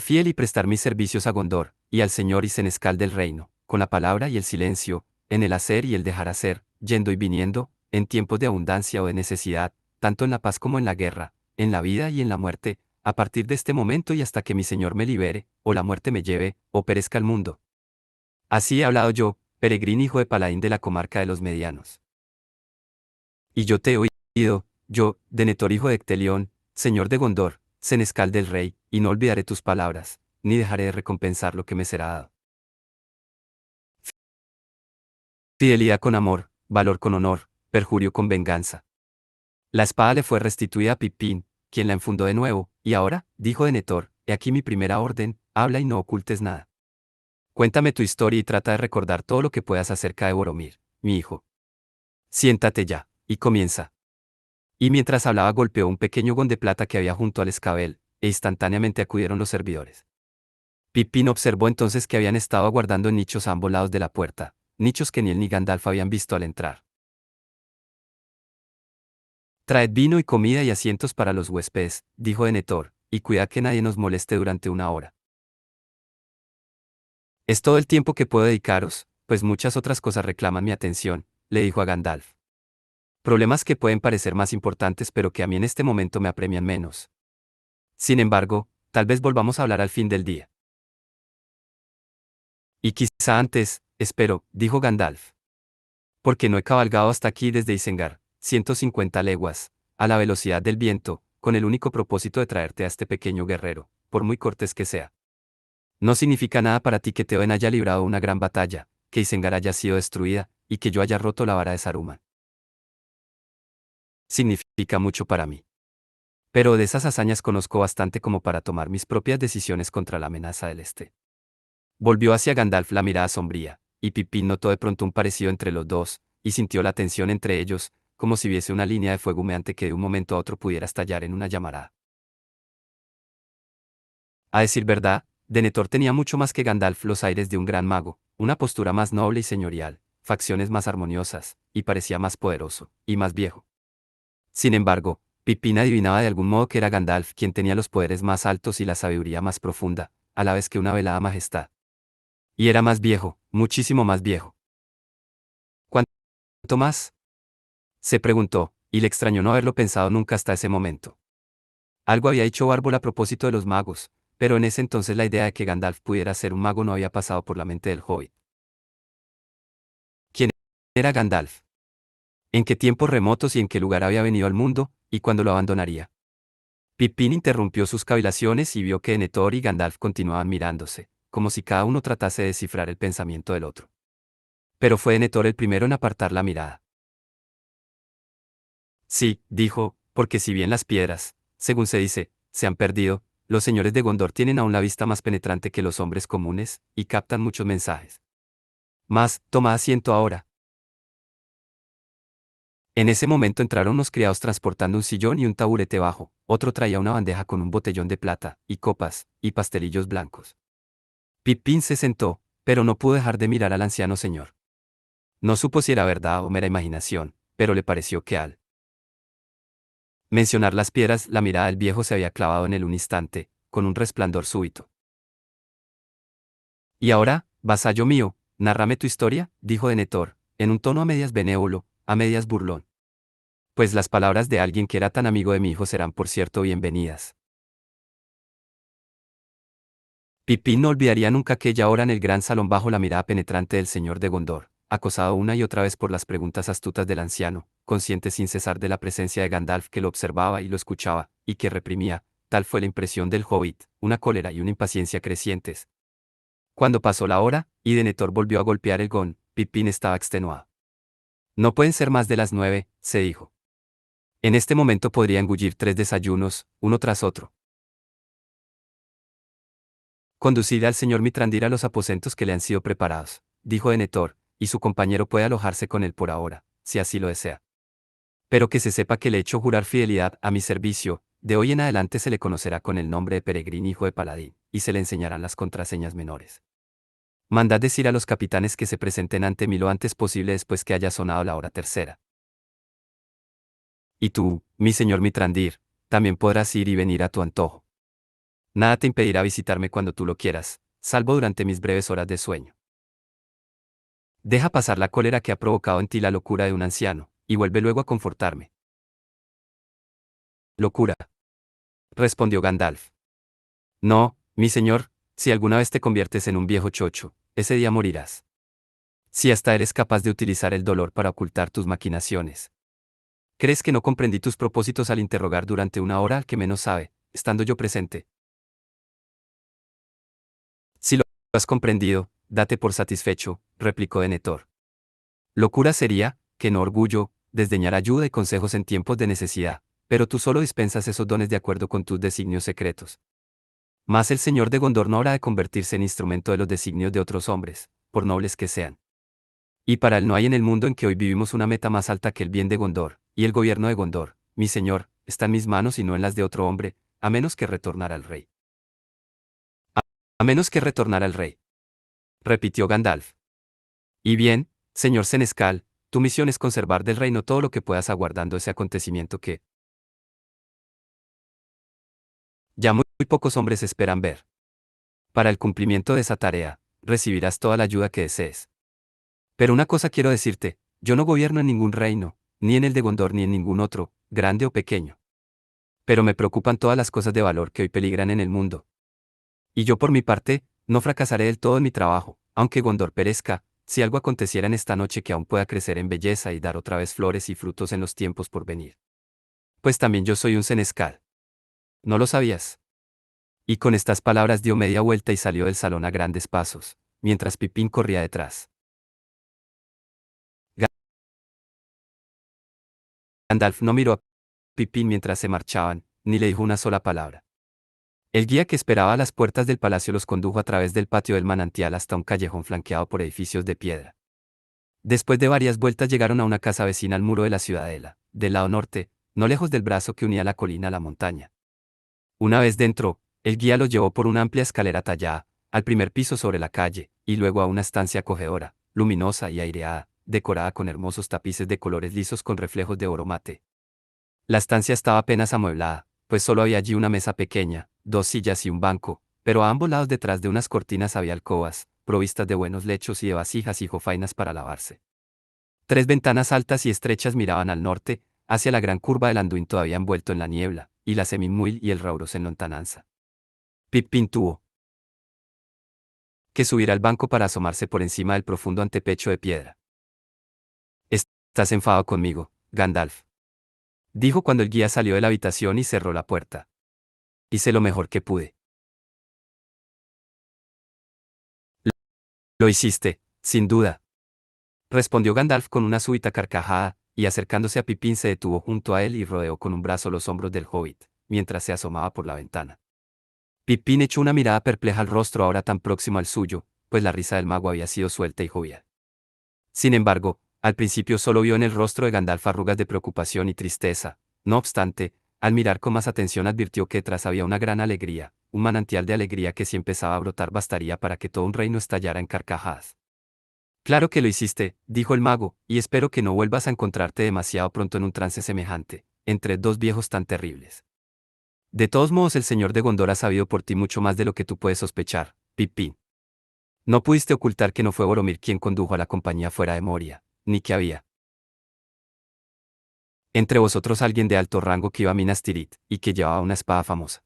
fiel y prestar mis servicios a Gondor, y al Señor y senescal del reino, con la palabra y el silencio, en el hacer y el dejar hacer, yendo y viniendo, en tiempos de abundancia o de necesidad, tanto en la paz como en la guerra, en la vida y en la muerte, a partir de este momento y hasta que mi Señor me libere, o la muerte me lleve, o perezca el mundo. Así he hablado yo, peregrino hijo de paladín de la comarca de los medianos. Y yo te he oído, yo, Denethor hijo de Ectelión, señor de Gondor, senescal del rey, y no olvidaré tus palabras, ni dejaré de recompensar lo que me será dado. Fidelidad con amor, valor con honor, perjurio con venganza. La espada le fue restituida a Pippin, quien la enfundó de nuevo, y ahora, dijo Denethor, he aquí mi primera orden, habla y no ocultes nada. Cuéntame tu historia y trata de recordar todo lo que puedas acerca de Boromir, mi hijo. Siéntate ya, y comienza. Y mientras hablaba golpeó un pequeño gon de plata que había junto al escabel, e instantáneamente acudieron los servidores. Pippin observó entonces que habían estado aguardando en nichos a ambos lados de la puerta, nichos que ni él ni Gandalf habían visto al entrar. Traed vino y comida y asientos para los huéspedes, dijo Denethor, y cuidad que nadie nos moleste durante una hora. Es todo el tiempo que puedo dedicaros, pues muchas otras cosas reclaman mi atención, le dijo a Gandalf. Problemas que pueden parecer más importantes pero que a mí en este momento me apremian menos. Sin embargo, tal vez volvamos a hablar al fin del día. Y quizá antes, espero, dijo Gandalf. Porque no he cabalgado hasta aquí desde Isengard, 150 leguas, a la velocidad del viento, con el único propósito de traerte a este pequeño guerrero, por muy cortés que sea. No significa nada para ti que Theoden haya librado una gran batalla, que Isengard haya sido destruida, y que yo haya roto la vara de Saruman. Significa mucho para mí. Pero de esas hazañas conozco bastante como para tomar mis propias decisiones contra la amenaza del Este. Volvió hacia Gandalf la mirada sombría, y Pippin notó de pronto un parecido entre los dos, y sintió la tensión entre ellos, como si viese una línea de fuego humeante que de un momento a otro pudiera estallar en una llamarada. A decir verdad, Denethor tenía mucho más que Gandalf los aires de un gran mago, una postura más noble y señorial, facciones más armoniosas, y parecía más poderoso, y más viejo. Sin embargo, Pippin adivinaba de algún modo que era Gandalf quien tenía los poderes más altos y la sabiduría más profunda, a la vez que una velada majestad. Y era más viejo, muchísimo más viejo. ¿Cuánto más? Se preguntó, y le extrañó no haberlo pensado nunca hasta ese momento. Algo había dicho Bárbol a propósito de los magos, pero en ese entonces la idea de que Gandalf pudiera ser un mago no había pasado por la mente del hobbit. ¿Quién era Gandalf? ¿En qué tiempos remotos y en qué lugar había venido al mundo, y cuándo lo abandonaría? Pippin interrumpió sus cavilaciones y vio que Denethor y Gandalf continuaban mirándose, como si cada uno tratase de descifrar el pensamiento del otro. Pero fue Denethor el primero en apartar la mirada. Sí, dijo, porque si bien las piedras, según se dice, se han perdido, los señores de Gondor tienen aún la vista más penetrante que los hombres comunes, y captan muchos mensajes. Mas, toma asiento ahora. En ese momento entraron unos criados transportando un sillón y un taburete bajo, otro traía una bandeja con un botellón de plata, y copas, y pastelillos blancos. Pippin se sentó, pero no pudo dejar de mirar al anciano señor. No supo si era verdad o mera imaginación, pero le pareció que al mencionar las piedras, la mirada del viejo se había clavado en él un instante, con un resplandor súbito. Y ahora, vasallo mío, nárrame tu historia, dijo Denethor, en un tono a medias benévolo, a medias burlón. Pues las palabras de alguien que era tan amigo de mi hijo serán por cierto bienvenidas. Pippin no olvidaría nunca aquella hora en el gran salón bajo la mirada penetrante del señor de Gondor, acosado una y otra vez por las preguntas astutas del anciano, consciente sin cesar de la presencia de Gandalf que lo observaba y lo escuchaba, y que reprimía, tal fue la impresión del hobbit, una cólera y una impaciencia crecientes. Cuando pasó la hora, y Denethor volvió a golpear el gong, Pippin estaba extenuado. No pueden ser más de las 9, se dijo. En este momento podría engullir 3 desayunos, uno tras otro. Conducid al señor Mitrandir a los aposentos que le han sido preparados, dijo Denethor, y su compañero puede alojarse con él por ahora, si así lo desea. Pero que se sepa que le he hecho jurar fidelidad a mi servicio, de hoy en adelante se le conocerá con el nombre de Peregrín hijo de Paladín, y se le enseñarán las contraseñas menores. Mandad decir a los capitanes que se presenten ante mí lo antes posible después que haya sonado la hora tercera. Y tú, mi señor Mitrandir, también podrás ir y venir a tu antojo. Nada te impedirá visitarme cuando tú lo quieras, salvo durante mis breves horas de sueño. Deja pasar la cólera que ha provocado en ti la locura de un anciano, y vuelve luego a confortarme. Locura, respondió Gandalf. No, mi señor, si alguna vez te conviertes en un viejo chocho, ese día morirás. Si hasta eres capaz de utilizar el dolor para ocultar tus maquinaciones. ¿Crees que no comprendí tus propósitos al interrogar durante una hora al que menos sabe, estando yo presente? Si lo has comprendido, date por satisfecho, replicó Denethor. Locura sería, que no orgullo, desdeñar ayuda y consejos en tiempos de necesidad, pero tú solo dispensas esos dones de acuerdo con tus designios secretos. Mas el señor de Gondor no habrá de convertirse en instrumento de los designios de otros hombres, por nobles que sean. Y para él no hay en el mundo en que hoy vivimos una meta más alta que el bien de Gondor, y el gobierno de Gondor, mi señor, está en mis manos y no en las de otro hombre, a menos que retornar al rey. A menos que retornar al rey, repitió Gandalf. Y bien, señor Senescal, Tu misión es conservar del reino todo lo que puedas aguardando ese acontecimiento que ya muy pocos hombres esperan ver. Para el cumplimiento de esa tarea, recibirás toda la ayuda que desees. Pero una cosa quiero decirte, yo no gobierno en ningún reino, ni en el de Gondor ni en ningún otro, grande o pequeño. Pero me preocupan todas las cosas de valor que hoy peligran en el mundo. Y yo por mi parte, no fracasaré del todo en mi trabajo, aunque Gondor perezca, si algo aconteciera en esta noche que aún pueda crecer en belleza y dar otra vez flores y frutos en los tiempos por venir. Pues también yo soy un senescal. ¿No lo sabías? Y con estas palabras dio media vuelta y salió del salón a grandes pasos, mientras Pipín corría detrás. Gandalf no miró a Pipín mientras se marchaban, ni le dijo una sola palabra. El guía que esperaba a las puertas del palacio los condujo a través del patio del manantial hasta un callejón flanqueado por edificios de piedra. Después de varias vueltas llegaron a una casa vecina al muro de la ciudadela, del lado norte, no lejos del brazo que unía la colina a la montaña. Una vez dentro, el guía los llevó por una amplia escalera tallada, al primer piso sobre la calle, y luego a una estancia acogedora, luminosa y aireada, decorada con hermosos tapices de colores lisos con reflejos de oro mate. La estancia estaba apenas amueblada, pues solo había allí una mesa pequeña, dos sillas y un banco, pero a ambos lados detrás de unas cortinas había alcobas, provistas de buenos lechos y de vasijas y jofainas para lavarse. Tres ventanas altas y estrechas miraban al norte, hacia la gran curva del Anduin todavía envuelto en la niebla, y la Semimuil y el Rauros en lontananza. Pippin tuvo que subir al banco para asomarse por encima del profundo antepecho de piedra. ¿Estás enfadado conmigo, Gandalf?, dijo cuando el guía salió de la habitación y cerró la puerta. Hice lo mejor que pude. Lo hiciste, sin duda, respondió Gandalf con una súbita carcajada, y acercándose a Pippin se detuvo junto a él y rodeó con un brazo los hombros del hobbit, mientras se asomaba por la ventana. Pippin echó una mirada perpleja al rostro ahora tan próximo al suyo, pues la risa del mago había sido suelta y jovial. Sin embargo, al principio solo vio en el rostro de Gandalf arrugas de preocupación y tristeza. No obstante, al mirar con más atención advirtió que detrás había una gran alegría, un manantial de alegría que si empezaba a brotar bastaría para que todo un reino estallara en carcajadas. Claro que lo hiciste, dijo el mago, y espero que no vuelvas a encontrarte demasiado pronto en un trance semejante, entre dos viejos tan terribles. De todos modos el señor de Gondor ha sabido por ti mucho más de lo que tú puedes sospechar, Pippin. No pudiste ocultar que no fue Boromir quien condujo a la compañía fuera de Moria, ni que había entre vosotros alguien de alto rango que iba a Minas Tirith, y que llevaba una espada famosa.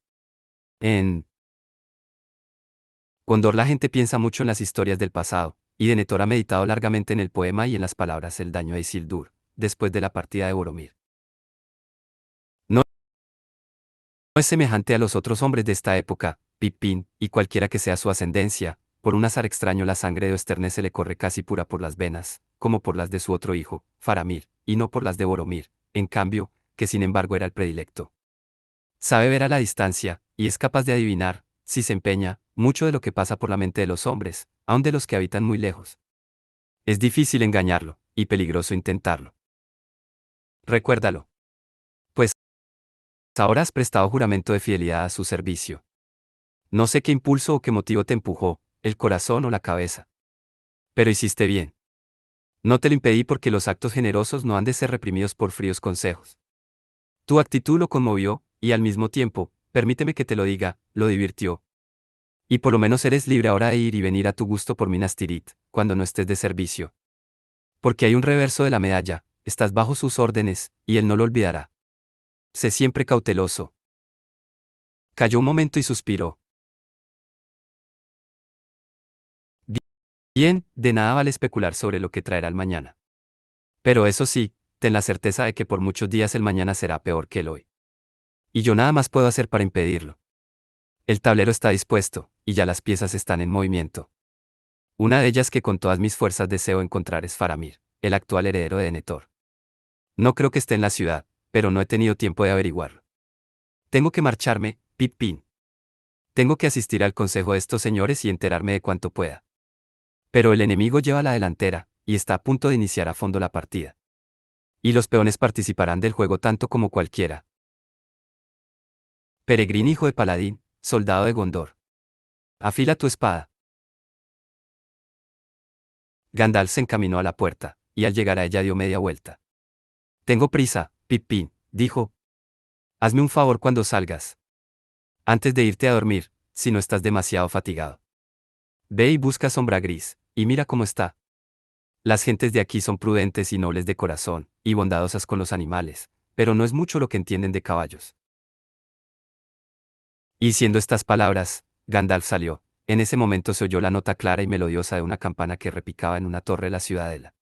En Gondor la gente piensa mucho en las historias del pasado, y Denethor ha meditado largamente en el poema y en las palabras El daño de Isildur, después de la partida de Boromir. No es semejante a los otros hombres de esta época, Pippin, y cualquiera que sea su ascendencia, por un azar extraño la sangre de Osternes se le corre casi pura por las venas, como por las de su otro hijo, Faramir, y no por las de Boromir, en cambio, que sin embargo era el predilecto. Sabe ver a la distancia, y es capaz de adivinar, si se empeña, mucho de lo que pasa por la mente de los hombres, aun de los que habitan muy lejos. Es difícil engañarlo, y peligroso intentarlo. Recuérdalo. Pues ahora has prestado juramento de fidelidad a su servicio. No sé qué impulso o qué motivo te empujó, el corazón o la cabeza. Pero hiciste bien. No te lo impedí porque los actos generosos no han de ser reprimidos por fríos consejos. Tu actitud lo conmovió, y al mismo tiempo, permíteme que te lo diga, lo divirtió. Y por lo menos eres libre ahora de ir y venir a tu gusto por Minas Tirith, cuando no estés de servicio. Porque hay un reverso de la medalla, estás bajo sus órdenes, y él no lo olvidará. Sé siempre cauteloso. Calló un momento y suspiró. Bien, de nada vale especular sobre lo que traerá el mañana. Pero eso sí, ten la certeza de que por muchos días el mañana será peor que el hoy. Y yo nada más puedo hacer para impedirlo. El tablero está dispuesto, y ya las piezas están en movimiento. Una de ellas que con todas mis fuerzas deseo encontrar es Faramir, el actual heredero de Denethor. No creo que esté en la ciudad, pero no he tenido tiempo de averiguarlo. Tengo que marcharme, Pippin. Tengo que asistir al consejo de estos señores y enterarme de cuanto pueda. Pero el enemigo lleva la delantera, y está a punto de iniciar a fondo la partida. Y los peones participarán del juego tanto como cualquiera. Peregrín hijo de Paladín, soldado de Gondor. Afila tu espada. Gandalf se encaminó a la puerta, y al llegar a ella dio media vuelta. Tengo prisa, Pippin, dijo. Hazme un favor cuando salgas. Antes de irte a dormir, si no estás demasiado fatigado. Ve y busca Sombra Gris, y mira cómo está. Las gentes de aquí son prudentes y nobles de corazón, y bondadosas con los animales, pero no es mucho lo que entienden de caballos. Y diciendo estas palabras, Gandalf salió. En ese momento se oyó la nota clara y melodiosa de una campana que repicaba en una torre de la ciudadela.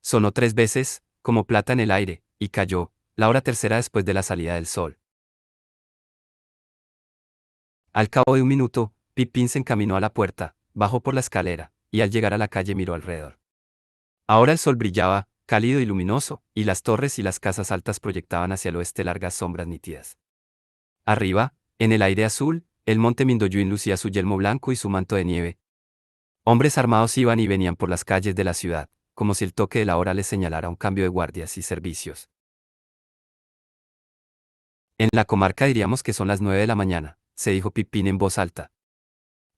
Sonó 3 veces, como plata en el aire, y cayó, la hora tercera después de la salida del sol. Al cabo de un minuto, Pippin se encaminó a la puerta, bajó por la escalera, y al llegar a la calle miró alrededor. Ahora el sol brillaba, cálido y luminoso, y las torres y las casas altas proyectaban hacia el oeste largas sombras nítidas. Arriba, en el aire azul, el monte Mindoyuin lucía su yelmo blanco y su manto de nieve. Hombres armados iban y venían por las calles de la ciudad, como si el toque de la hora les señalara un cambio de guardias y servicios. En la comarca diríamos que son las 9 de la mañana, se dijo Pippin en voz alta.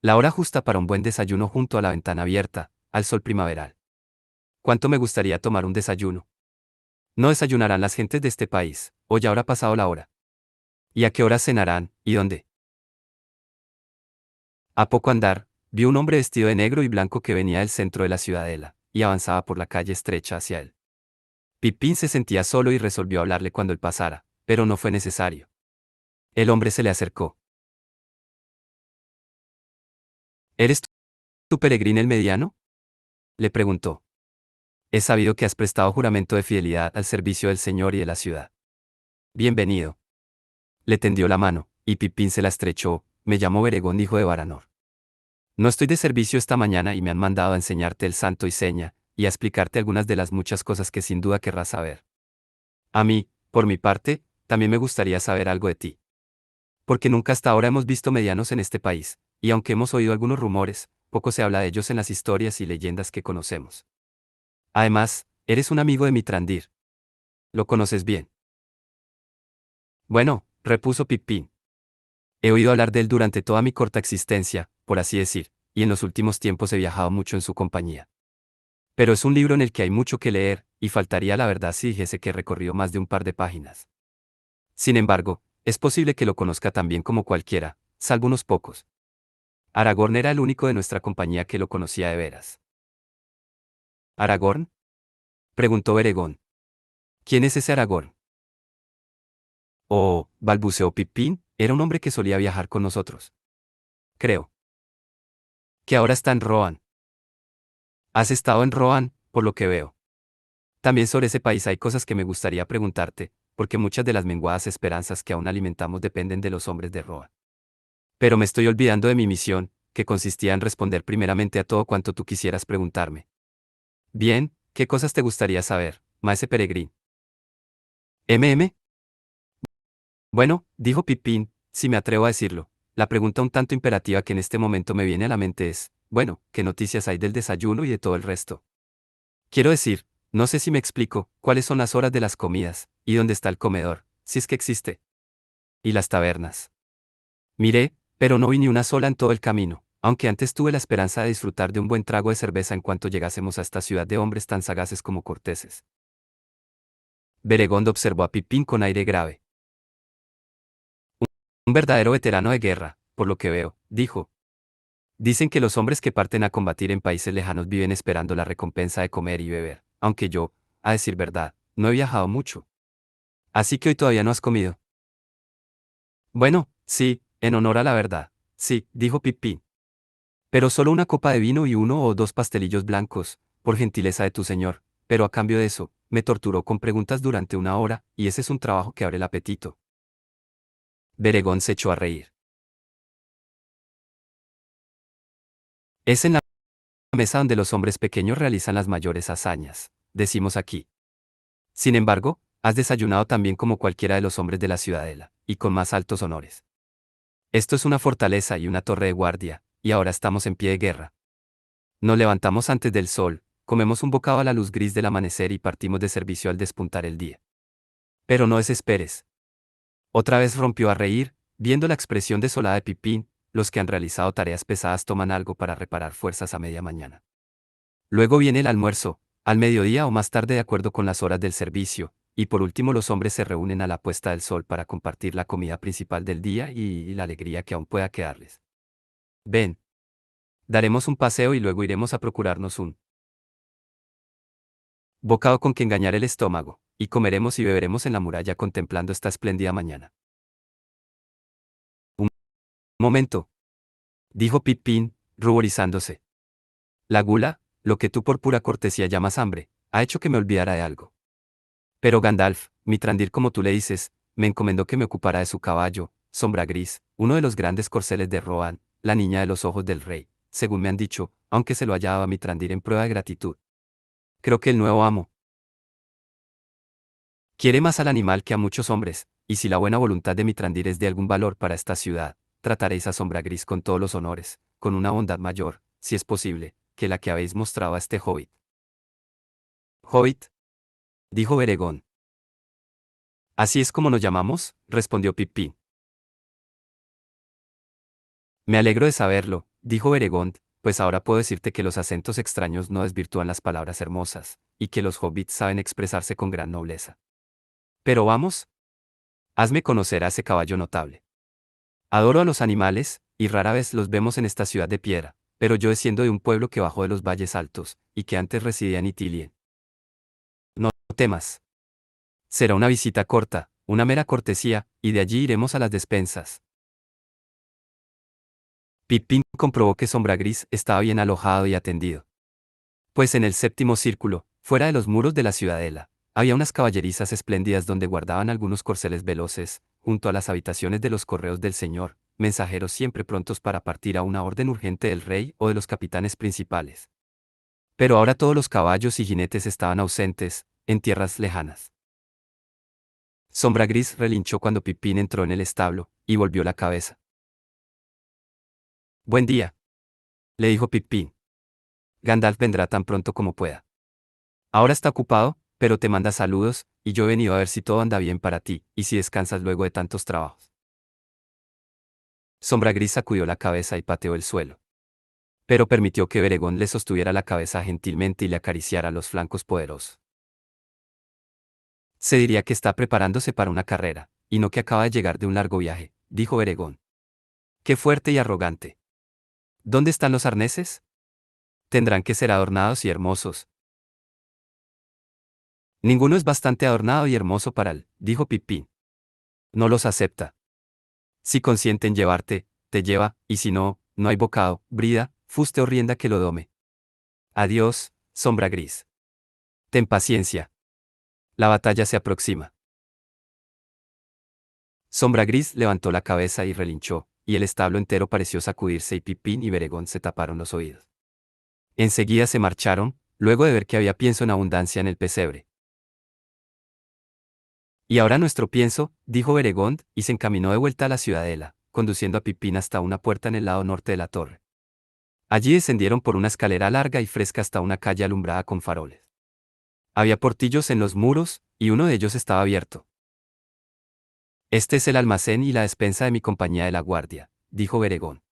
La hora justa para un buen desayuno junto a la ventana abierta, al sol primaveral. ¿Cuánto me gustaría tomar un desayuno? No desayunarán las gentes de este país, o ya habrá pasado la hora. ¿Y a qué hora cenarán, y dónde? A poco andar, vio un hombre vestido de negro y blanco que venía del centro de la ciudadela, y avanzaba por la calle estrecha hacia él. Pippin se sentía solo y resolvió hablarle cuando él pasara, pero no fue necesario. El hombre se le acercó. ¿Eres tú peregrino el mediano? Le preguntó. He sabido que has prestado juramento de fidelidad al servicio del Señor y de la ciudad. Bienvenido. Le tendió la mano, y Pippin se la estrechó. Me llamo Beregón, hijo de Baranor. No estoy de servicio esta mañana y me han mandado a enseñarte el santo y seña, y a explicarte algunas de las muchas cosas que sin duda querrás saber. A mí, por mi parte, también me gustaría saber algo de ti. Porque nunca hasta ahora hemos visto medianos en este país, y aunque hemos oído algunos rumores, poco se habla de ellos en las historias y leyendas que conocemos. Además, eres un amigo de Mitrandir. ¿Lo conoces bien? Bueno, repuso Pippin. He oído hablar de él durante toda mi corta existencia, por así decir, y en los últimos tiempos he viajado mucho en su compañía. Pero es un libro en el que hay mucho que leer, y faltaría la verdad si dijese que he recorrido más de un par de páginas. Sin embargo, es posible que lo conozca tan bien como cualquiera, salvo unos pocos. Aragorn era el único de nuestra compañía que lo conocía de veras. ¿Aragorn? Preguntó Beregón. ¿Quién es ese Aragorn? Oh, balbuceó Pippin, era un hombre que solía viajar con nosotros. Creo. Que ahora está en Rohan. Has estado en Rohan, por lo que veo. También sobre ese país hay cosas que me gustaría preguntarte, porque muchas de las menguadas esperanzas que aún alimentamos dependen de los hombres de Rohan. Pero me estoy olvidando de mi misión, que consistía en responder primeramente a todo cuanto tú quisieras preguntarme. Bien, ¿qué cosas te gustaría saber, maese peregrín? ¿MM? Bueno, dijo Pippin, si me atrevo a decirlo. La pregunta un tanto imperativa que en este momento me viene a la mente es, bueno, ¿qué noticias hay del desayuno y de todo el resto? Quiero decir, no sé si me explico, cuáles son las horas de las comidas, y dónde está el comedor, si es que existe. Y las tabernas. Miré, pero no vi ni una sola en todo el camino, aunque antes tuve la esperanza de disfrutar de un buen trago de cerveza en cuanto llegásemos a esta ciudad de hombres tan sagaces como corteses. Beregondo observó a Pippin con aire grave. Un verdadero veterano de guerra, por lo que veo, dijo. Dicen que los hombres que parten a combatir en países lejanos viven esperando la recompensa de comer y beber, aunque yo, a decir verdad, no he viajado mucho. Así que hoy todavía no has comido. Bueno, sí, en honor a la verdad, sí, dijo Pippin. Pero solo una copa de vino y 1 o 2 pastelillos blancos, por gentileza de tu señor, pero a cambio de eso, me torturó con preguntas durante 1 hora, y ese es un trabajo que abre el apetito. Beregón se echó a reír. Es en la mesa donde los hombres pequeños realizan las mayores hazañas, decimos aquí. Sin embargo, has desayunado tan bien como cualquiera de los hombres de la ciudadela, y con más altos honores. Esto es una fortaleza y una torre de guardia, y ahora estamos en pie de guerra. Nos levantamos antes del sol, comemos un bocado a la luz gris del amanecer y partimos de servicio al despuntar el día. Pero no desesperes. Otra vez rompió a reír, viendo la expresión desolada de Pippin, los que han realizado tareas pesadas toman algo para reparar fuerzas a media mañana. Luego viene el almuerzo, Al mediodía o más tarde de acuerdo con las horas del servicio, y por último los hombres se reúnen a la puesta del sol para compartir la comida principal del día y la alegría que aún pueda quedarles. Ven, daremos un paseo y luego iremos a procurarnos un bocado con que engañar el estómago, y comeremos y beberemos en la muralla contemplando esta espléndida mañana. Un momento, dijo Pippin, ruborizándose. La gula, lo que tú por pura cortesía llamas hambre, ha hecho que me olvidara de algo. Pero Gandalf, Mitrandir como tú le dices, me encomendó que me ocupara de su caballo, Sombra Gris, uno de los grandes corceles de Rohan, la niña de los ojos del rey, según me han dicho, aunque se lo haya dado a Mitrandir en prueba de gratitud. Creo que el nuevo amo quiere más al animal que a muchos hombres, y si la buena voluntad de Mitrandir es de algún valor para esta ciudad, trataréis a Sombra Gris con todos los honores, con una bondad mayor, si es posible, que la que habéis mostrado a este hobbit. ¿Hobbit? Dijo Beregón. Así es como nos llamamos, respondió Pippin. Me alegro de saberlo, dijo Beregond, pues ahora puedo decirte que los acentos extraños no desvirtúan las palabras hermosas, y que los hobbits saben expresarse con gran nobleza. Pero vamos, hazme conocer a ese caballo notable. Adoro a los animales, y rara vez los vemos en esta ciudad de piedra, pero yo desciendo de un pueblo que bajó de los valles altos, y que antes residía en Ithilien. No temas. Será una visita corta, una mera cortesía, y de allí iremos a las despensas. Pippin comprobó que Sombra Gris estaba bien alojado y atendido. Pues en el séptimo círculo, fuera de los muros de la ciudadela, había unas caballerizas espléndidas donde guardaban algunos corceles veloces, junto a las habitaciones de los correos del señor, mensajeros siempre prontos para partir a una orden urgente del rey o de los capitanes principales. Pero ahora todos los caballos y jinetes estaban ausentes, en tierras lejanas. Sombra Gris relinchó cuando Pippin entró en el establo, y volvió la cabeza. Buen día, le dijo Pippin. Gandalf vendrá tan pronto como pueda. Ahora está ocupado, pero te manda saludos, y yo he venido a ver si todo anda bien para ti, y si descansas luego de tantos trabajos. Sombra Gris sacudió la cabeza y pateó el suelo. Pero permitió que Beregón le sostuviera la cabeza gentilmente y le acariciara los flancos poderosos. Se diría que está preparándose para una carrera, y no que acaba de llegar de un largo viaje, dijo Beregón. Qué fuerte y arrogante. ¿Dónde están los arneses? Tendrán que ser adornados y hermosos. Ninguno es bastante adornado y hermoso para él, dijo Pippin. No los acepta. Si consiente en llevarte, te lleva, y si no, no hay bocado, brida, fuste o rienda que lo dome. Adiós, Sombra Gris. Ten paciencia. La batalla se aproxima. Sombra Gris levantó la cabeza y relinchó, y el establo entero pareció sacudirse y Pippin y Beregón se taparon los oídos. Enseguida se marcharon, luego de ver que había pienso en abundancia en el pesebre. Y ahora nuestro pienso, dijo Beregond, y se encaminó de vuelta a la ciudadela, conduciendo a Pippin hasta una puerta en el lado norte de la torre. Allí descendieron por una escalera larga y fresca hasta una calle alumbrada con faroles. Había portillos en los muros, y uno de ellos estaba abierto. Este es el almacén y la despensa de mi compañía de la guardia, dijo Beregón.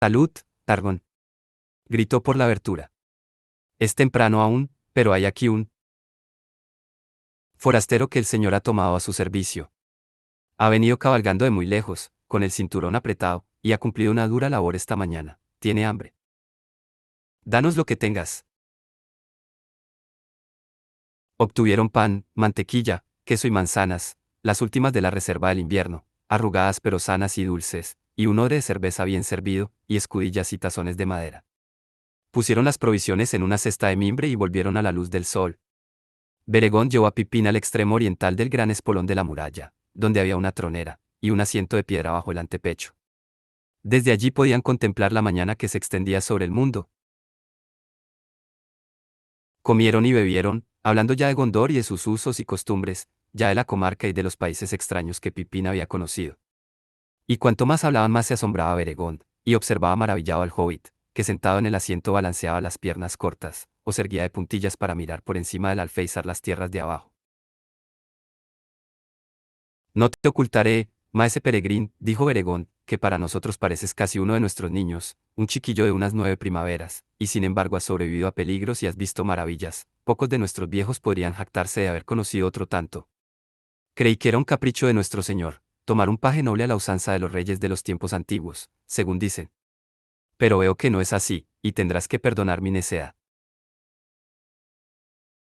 Salud, Targón. Gritó por la abertura. Es temprano aún, pero hay aquí un forastero que el señor ha tomado a su servicio. Ha venido cabalgando de muy lejos, con el cinturón apretado, y ha cumplido una dura labor esta mañana. Tiene hambre. Danos lo que tengas. Obtuvieron pan, mantequilla, queso y manzanas, las últimas de la reserva del invierno, arrugadas pero sanas y dulces, y un odre de cerveza bien servido, y escudillas y tazones de madera. Pusieron las provisiones en una cesta de mimbre y volvieron a la luz del sol. Beregón llevó a Pippin al extremo oriental del gran espolón de la muralla, donde había una tronera, y un asiento de piedra bajo el antepecho. Desde allí podían contemplar la mañana que se extendía sobre el mundo. Comieron y bebieron, hablando ya de Gondor y de sus usos y costumbres, ya de la comarca y de los países extraños que Pippin había conocido. Y cuanto más hablaban más se asombraba Beregond, y observaba maravillado al hobbit, que sentado en el asiento balanceaba las piernas cortas, o se erguía de puntillas para mirar por encima del alféizar las tierras de abajo. No te ocultaré, maese Peregrín, dijo Beregond, que para nosotros pareces casi uno de nuestros niños, un chiquillo de unas 9 primaveras, y sin embargo has sobrevivido a peligros y has visto maravillas. Pocos de nuestros viejos podrían jactarse de haber conocido otro tanto. Creí que era un capricho de nuestro Señor, tomar un paje noble a la usanza de los reyes de los tiempos antiguos, según dicen. Pero veo que no es así, y tendrás que perdonar mi necedad.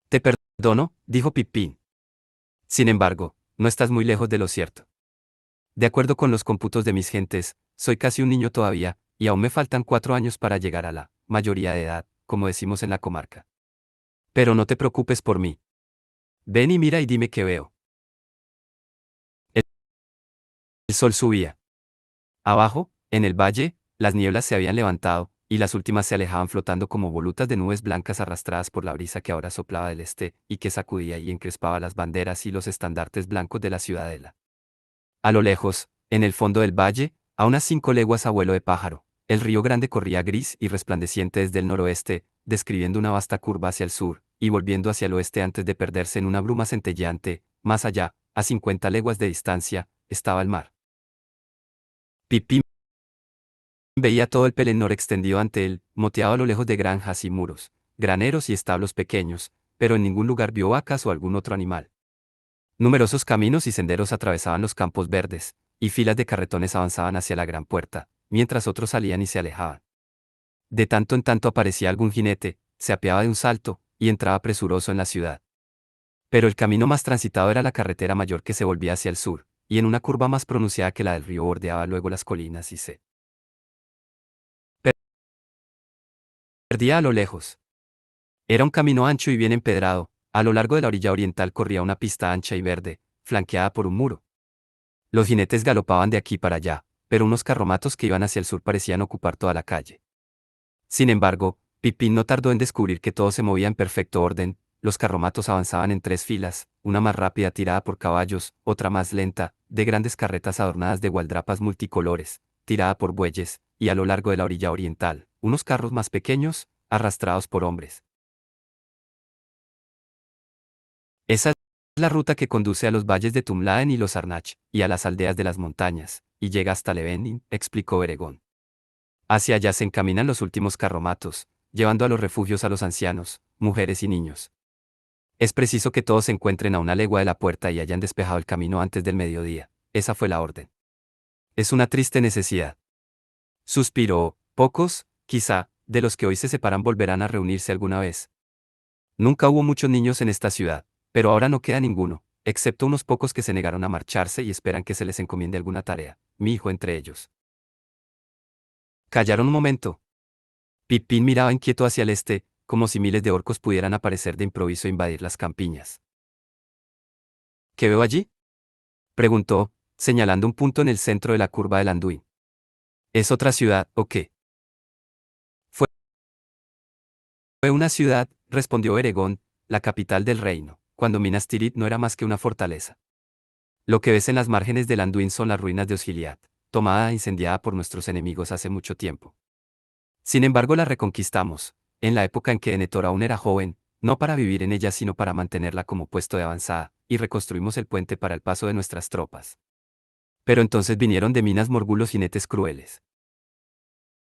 Te perdono, dijo Pipín. Sin embargo, no estás muy lejos de lo cierto. De acuerdo con los cómputos de mis gentes, soy casi un niño todavía, y aún me faltan 4 años para llegar a la mayoría de edad, como decimos en la comarca. Pero no te preocupes por mí. Ven y mira y dime qué veo. El sol subía. Abajo, en el valle, las nieblas se habían levantado, y las últimas se alejaban flotando como volutas de nubes blancas arrastradas por la brisa que ahora soplaba del este, y que sacudía y encrespaba las banderas y los estandartes blancos de la ciudadela. A lo lejos, en el fondo del valle, a unas 5 leguas a vuelo de pájaro, el río Grande corría gris y resplandeciente desde el noroeste, describiendo una vasta curva hacia el sur, y volviendo hacia el oeste antes de perderse en una bruma centelleante. Más allá, a 50 leguas de distancia, estaba el mar. Pipín veía todo el Pelennor extendido ante él, moteado a lo lejos de granjas y muros, graneros y establos pequeños, pero en ningún lugar vio vacas o algún otro animal. Numerosos caminos y senderos atravesaban los campos verdes, y filas de carretones avanzaban hacia la gran puerta, mientras otros salían y se alejaban. De tanto en tanto aparecía algún jinete, se apeaba de un salto, y entraba presuroso en la ciudad. Pero el camino más transitado era la carretera mayor que se volvía hacia el sur, y en una curva más pronunciada que la del río bordeaba luego las colinas y se perdía a lo lejos. Era un camino ancho y bien empedrado, a lo largo de la orilla oriental corría una pista ancha y verde, flanqueada por un muro. Los jinetes galopaban de aquí para allá, pero unos carromatos que iban hacia el sur parecían ocupar toda la calle. Sin embargo, Pipín no tardó en descubrir que todo se movía en perfecto orden. Los carromatos avanzaban en 3 filas, una más rápida tirada por caballos, otra más lenta, de grandes carretas adornadas de gualdrapas multicolores, tirada por bueyes, y a lo largo de la orilla oriental, unos carros más pequeños, arrastrados por hombres. Esa es la ruta que conduce a los valles de Tumlaen y los Arnach, y a las aldeas de las montañas, y llega hasta Levenin, explicó Beregón. Hacia allá se encaminan los últimos carromatos, llevando a los refugios a los ancianos, mujeres y niños. Es preciso que todos se encuentren a una legua de la puerta y hayan despejado el camino antes del mediodía. Esa fue la orden. Es una triste necesidad. Suspiró. Pocos, quizá, de los que hoy se separan volverán a reunirse alguna vez. Nunca hubo muchos niños en esta ciudad, pero ahora no queda ninguno, excepto unos pocos que se negaron a marcharse y esperan que se les encomiende alguna tarea, mi hijo entre ellos. Callaron un momento. Pipín miraba inquieto hacia el este, como si miles de orcos pudieran aparecer de improviso e invadir las campiñas. ¿Qué veo allí? Preguntó, señalando un punto en el centro de la curva del Anduin. ¿Es otra ciudad, o qué? Fue una ciudad, respondió Eregón, la capital del reino, cuando Minas Tirith no era más que una fortaleza. Lo que ves en las márgenes del Anduin son las ruinas de Osgiliath, tomada e incendiada por nuestros enemigos hace mucho tiempo. Sin embargo, la reconquistamos, en la época en que Denethor aún era joven, no para vivir en ella sino para mantenerla como puesto de avanzada, y reconstruimos el puente para el paso de nuestras tropas. Pero entonces vinieron de Minas Morgul los jinetes crueles.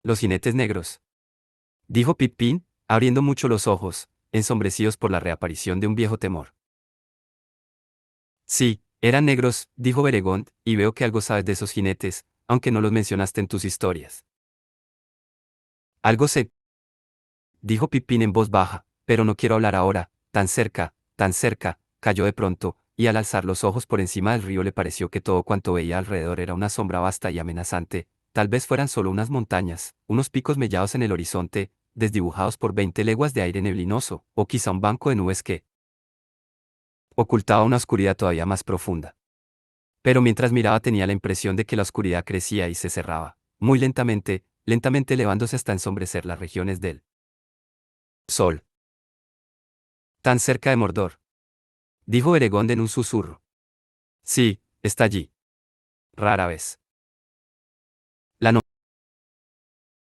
Los jinetes negros. Dijo Pipín, abriendo mucho los ojos, ensombrecidos por la reaparición de un viejo temor. Sí, eran negros, dijo Beregón, y veo que algo sabes de esos jinetes, aunque no los mencionaste en tus historias. Algo sé, dijo Pipín en voz baja, pero no quiero hablar ahora. Tan cerca, cayó de pronto, y al alzar los ojos por encima del río le pareció que todo cuanto veía alrededor era una sombra vasta y amenazante. Tal vez fueran solo unas montañas, unos picos mellados en el horizonte, desdibujados por 20 leguas de aire neblinoso, o quizá un banco de nubes que ocultaba una oscuridad todavía más profunda. Pero mientras miraba tenía la impresión de que la oscuridad crecía y se cerraba, muy lentamente, lentamente elevándose hasta ensombrecer las regiones del sol. Tan cerca de Mordor, dijo Beregond en un susurro. Sí, está allí. Rara vez. La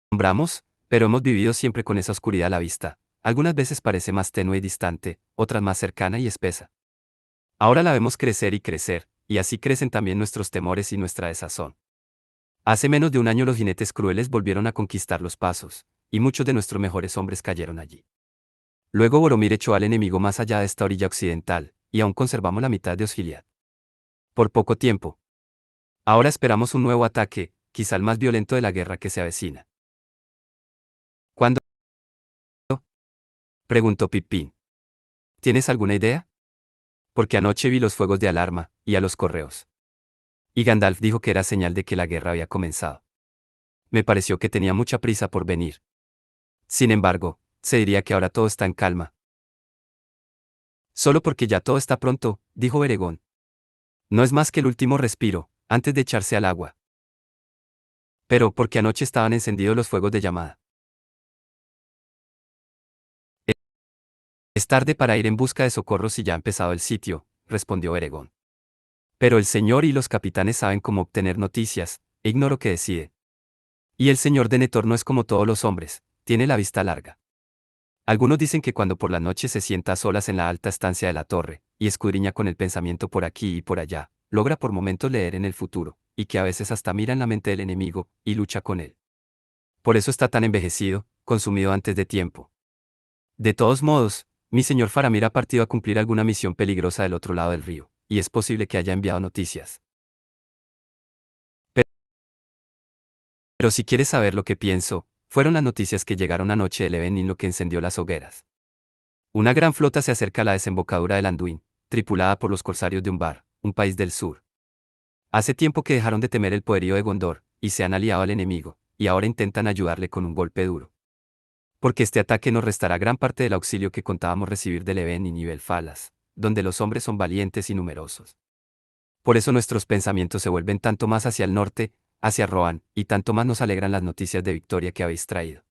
nombramos, pero hemos vivido siempre con esa oscuridad a la vista. Algunas veces parece más tenue y distante, otras más cercana y espesa. Ahora la vemos crecer, y así crecen también nuestros temores y nuestra desazón. Hace menos de un año los jinetes crueles volvieron a conquistar los pasos, y muchos de nuestros mejores hombres cayeron allí. Luego Boromir echó al enemigo más allá de esta orilla occidental, y aún conservamos la mitad de Osgiliath. Por poco tiempo. Ahora esperamos un nuevo ataque, quizá el más violento de la guerra que se avecina. ¿Cuándo? Preguntó Pippin. ¿Tienes alguna idea? Porque anoche vi los fuegos de alarma, y a los correos. Y Gandalf dijo que era señal de que la guerra había comenzado. Me pareció que tenía mucha prisa por venir. Sin embargo, se diría que ahora todo está en calma. Solo porque ya todo está pronto, dijo Beregón. No es más que el último respiro, antes de echarse al agua. Pero porque anoche estaban encendidos los fuegos de llamada. Es tarde para ir en busca de socorro si ya ha empezado el sitio, respondió Beregón. Pero el señor y los capitanes saben cómo obtener noticias, e ignoro qué decide. Y el señor Denethor no es como todos los hombres, tiene la vista larga. Algunos dicen que cuando por la noche se sienta a solas en la alta estancia de la torre, y escudriña con el pensamiento por aquí y por allá, logra por momentos leer en el futuro, y que a veces hasta mira en la mente del enemigo, y lucha con él. Por eso está tan envejecido, consumido antes de tiempo. De todos modos, mi señor Faramir ha partido a cumplir alguna misión peligrosa del otro lado del río, y es posible que haya enviado noticias. Pero si quieres saber lo que pienso, fueron las noticias que llegaron anoche del Evening lo que encendió las hogueras. Una gran flota se acerca a la desembocadura del Anduin, tripulada por los corsarios de Umbar, un país del sur. Hace tiempo que dejaron de temer el poderío de Gondor, y se han aliado al enemigo, y ahora intentan ayudarle con un golpe duro. Porque este ataque nos restará gran parte del auxilio que contábamos recibir del Evening y Belfalas, donde los hombres son valientes y numerosos. Por eso nuestros pensamientos se vuelven tanto más hacia el norte, hacia Rohan, y tanto más nos alegran las noticias de victoria que habéis traído.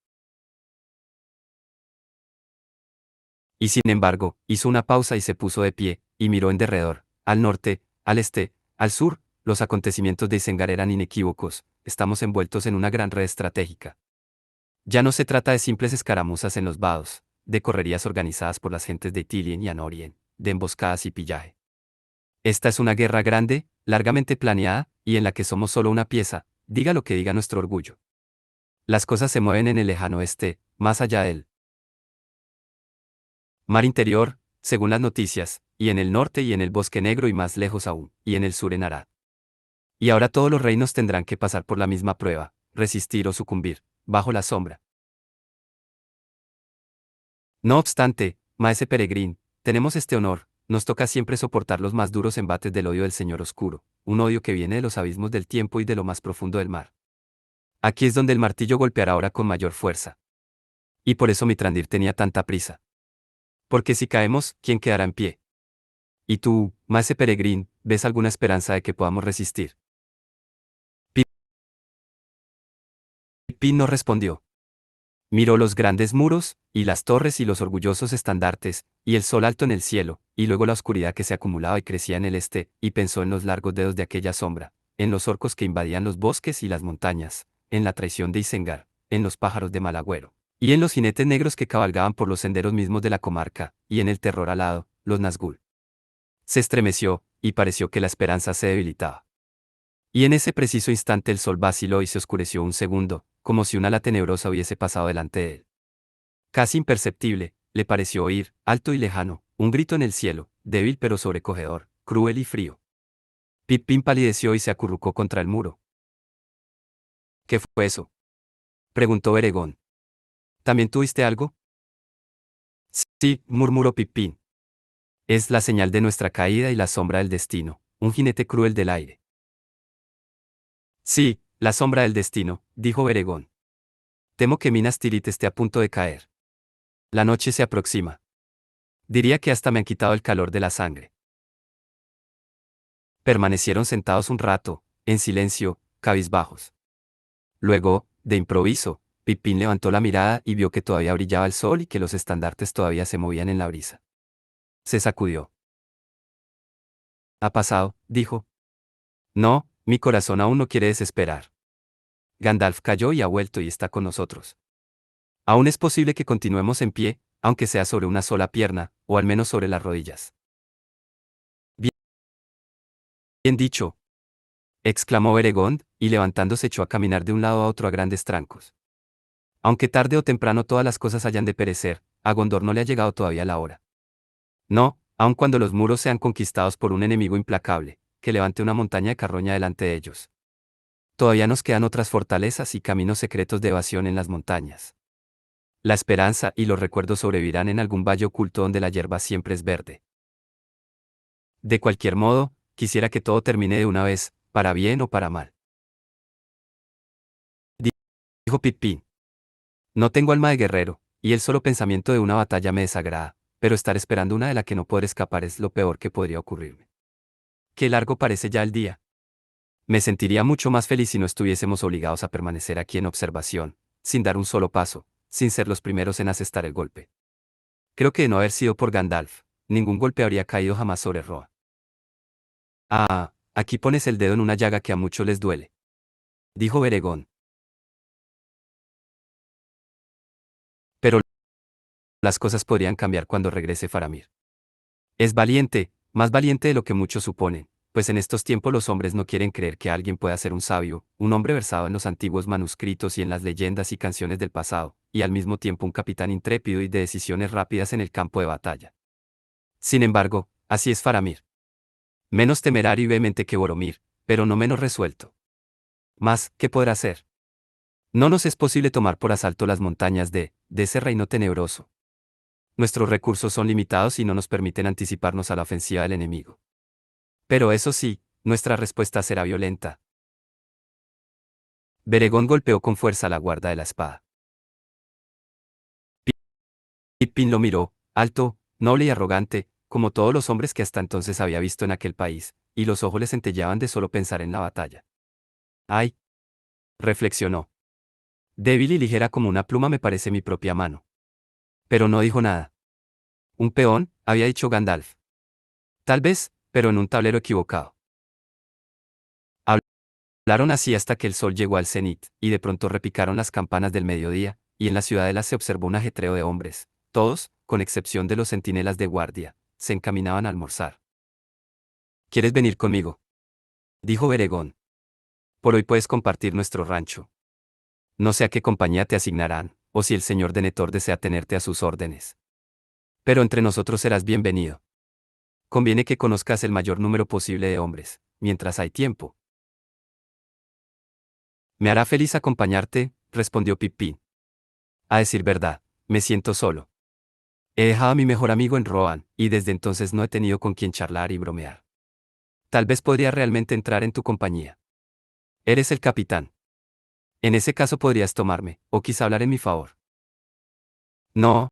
Y sin embargo, hizo una pausa y se puso de pie, y miró en derredor, al norte, al este, al sur, los acontecimientos de Isengar eran inequívocos, estamos envueltos en una gran red estratégica. Ya no se trata de simples escaramuzas en los vados, de correrías organizadas por las gentes de Itilien y Anorien, de emboscadas y pillaje. Esta es una guerra grande, largamente planeada, y en la que somos solo una pieza, diga lo que diga nuestro orgullo. Las cosas se mueven en el lejano oeste, más allá del mar interior, según las noticias, y en el norte y en el bosque negro y más lejos aún, y en el sur en Arad. Y ahora todos los reinos tendrán que pasar por la misma prueba, resistir o sucumbir, bajo la sombra. No obstante, maese Peregrín, tenemos este honor, nos toca siempre soportar los más duros embates del odio del Señor Oscuro, un odio que viene de los abismos del tiempo y de lo más profundo del mar. Aquí es donde el martillo golpeará ahora con mayor fuerza. Y por eso Mitrandir tenía tanta prisa. Porque si caemos, ¿quién quedará en pie? ¿Y tú, maese Peregrín, ves alguna esperanza de que podamos resistir? Pippin no respondió. Miró los grandes muros, y las torres y los orgullosos estandartes, y el sol alto en el cielo, y luego la oscuridad que se acumulaba y crecía en el este, y pensó en los largos dedos de aquella sombra, en los orcos que invadían los bosques y las montañas, en la traición de Isengar, en los pájaros de Malagüero, y en los jinetes negros que cabalgaban por los senderos mismos de la comarca, y en el terror alado, los Nazgûl. Se estremeció, y pareció que la esperanza se debilitaba. Y en ese preciso instante el sol vaciló y se oscureció un segundo, como si una ala tenebrosa hubiese pasado delante de él. Casi imperceptible, le pareció oír, alto y lejano, un grito en el cielo, débil pero sobrecogedor, cruel y frío. Pippin palideció y se acurrucó contra el muro. ¿Qué fue eso? Preguntó Beregón. ¿También tuviste algo? Sí, murmuró Pippin. Es la señal de nuestra caída y la sombra del destino, un jinete cruel del aire. Sí, la sombra del destino, dijo Beregón. Temo que Minas Tirith esté a punto de caer. La noche se aproxima. Diría que hasta me han quitado el calor de la sangre. Permanecieron sentados un rato, en silencio, cabizbajos. Luego, de improviso, Pippin levantó la mirada y vio que todavía brillaba el sol y que los estandartes todavía se movían en la brisa. Se sacudió. ¿Ha pasado?, dijo. No, mi corazón aún no quiere desesperar. Gandalf cayó y ha vuelto y está con nosotros. Aún es posible que continuemos en pie, aunque sea sobre una sola pierna, o al menos sobre las rodillas. Bien dicho. exclamó Beregond, y levantándose echó a caminar de un lado a otro a grandes trancos. Aunque tarde o temprano todas las cosas hayan de perecer, a Gondor no le ha llegado todavía la hora. No, aun cuando los muros sean conquistados por un enemigo implacable, que levante una montaña de carroña delante de ellos. Todavía nos quedan otras fortalezas y caminos secretos de evasión en las montañas. La esperanza y los recuerdos sobrevivirán en algún valle oculto donde la hierba siempre es verde. De cualquier modo, quisiera que todo termine de una vez, para bien o para mal. Dijo Pippin. No tengo alma de guerrero, y el solo pensamiento de una batalla me desagrada, pero estar esperando una de la que no podré escapar es lo peor que podría ocurrirme. Qué largo parece ya el día. Me sentiría mucho más feliz si no estuviésemos obligados a permanecer aquí en observación, sin dar un solo paso, sin ser los primeros en asestar el golpe. Creo que de no haber sido por Gandalf, ningún golpe habría caído jamás sobre Rohan. Ah, aquí pones el dedo en una llaga que a muchos les duele, dijo Beregón. Pero las cosas podrían cambiar cuando regrese Faramir. Es valiente, más valiente de lo que muchos suponen, pues en estos tiempos los hombres no quieren creer que alguien pueda ser un sabio, un hombre versado en los antiguos manuscritos y en las leyendas y canciones del pasado, y al mismo tiempo un capitán intrépido y de decisiones rápidas en el campo de batalla. Sin embargo, así es Faramir. Menos temerario y vehemente que Boromir, pero no menos resuelto. Más, ¿qué podrá hacer? No nos es posible tomar por asalto las montañas de ese reino tenebroso. Nuestros recursos son limitados y no nos permiten anticiparnos a la ofensiva del enemigo. Pero eso sí, nuestra respuesta será violenta. Beregón golpeó con fuerza la guarda de la espada. Pippin lo miró, alto, noble y arrogante, como todos los hombres que hasta entonces había visto en aquel país, y los ojos le centelleaban de solo pensar en la batalla. ¡Ay! Reflexionó. Débil y ligera como una pluma me parece mi propia mano. Pero no dijo nada. Un peón, había dicho Gandalf. Tal vez, pero en un tablero equivocado. Hablaron así hasta que el sol llegó al cenit, y de pronto repicaron las campanas del mediodía, y en la ciudadela se observó un ajetreo de hombres. Todos, con excepción de los centinelas de guardia, se encaminaban a almorzar. ¿Quieres venir conmigo?, dijo Beregón. Por hoy puedes compartir nuestro rancho. No sé a qué compañía te asignarán, o si el señor Denethor desea tenerte a sus órdenes. Pero entre nosotros serás bienvenido. Conviene que conozcas el mayor número posible de hombres, mientras hay tiempo. Me hará feliz acompañarte, respondió Pippin. A decir verdad, me siento solo. He dejado a mi mejor amigo en Rohan, y desde entonces no he tenido con quien charlar y bromear. Tal vez podría realmente entrar en tu compañía. Eres el capitán. En ese caso podrías tomarme, o quizá hablar en mi favor. No,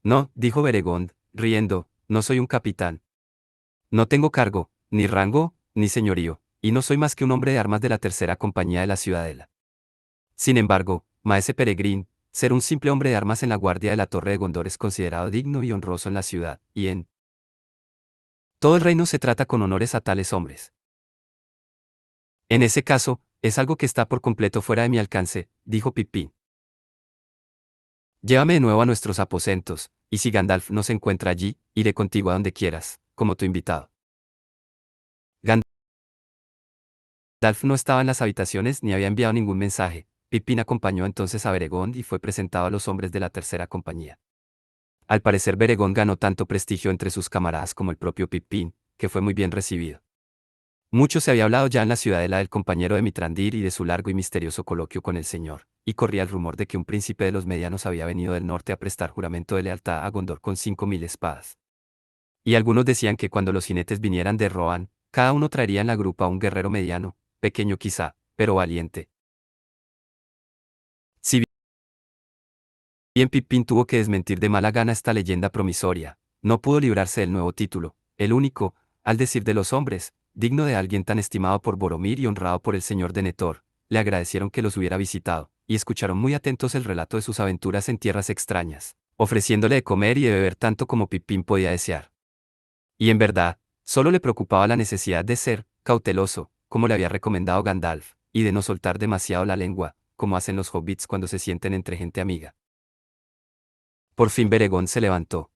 no, dijo Beregond, riendo, no soy un capitán. No tengo cargo, ni rango, ni señorío, y no soy más que un hombre de armas de la tercera compañía de la ciudadela. Sin embargo, maese Peregrín, ser un simple hombre de armas en la guardia de la Torre de Gondor es considerado digno y honroso en la ciudad, y en todo el reino se trata con honores a tales hombres. En ese caso, es algo que está por completo fuera de mi alcance, dijo Pippin. Llévame de nuevo a nuestros aposentos, y si Gandalf no se encuentra allí, iré contigo a donde quieras, como tu invitado. Gandalf no estaba en las habitaciones ni había enviado ningún mensaje. Pippin acompañó entonces a Beregond y fue presentado a los hombres de la tercera compañía. Al parecer Beregond ganó tanto prestigio entre sus camaradas como el propio Pippin, que fue muy bien recibido. Mucho se había hablado ya en la ciudadela del compañero de Mitrandir y de su largo y misterioso coloquio con el señor, y corría el rumor de que un príncipe de los medianos había venido del norte a prestar juramento de lealtad a Gondor con 5000 espadas. Y algunos decían que cuando los jinetes vinieran de Rohan, cada uno traería en la grupa un guerrero mediano, pequeño quizá, pero valiente. Si bien Pippin tuvo que desmentir de mala gana esta leyenda promisoria, no pudo librarse del nuevo título, el único, al decir de los hombres, digno de alguien tan estimado por Boromir y honrado por el señor Denethor. Le agradecieron que los hubiera visitado, y escucharon muy atentos el relato de sus aventuras en tierras extrañas, ofreciéndole de comer y de beber tanto como Pippin podía desear. Y en verdad, solo le preocupaba la necesidad de ser cauteloso, como le había recomendado Gandalf, y de no soltar demasiado la lengua, como hacen los hobbits cuando se sienten entre gente amiga. Por fin Beregón se levantó.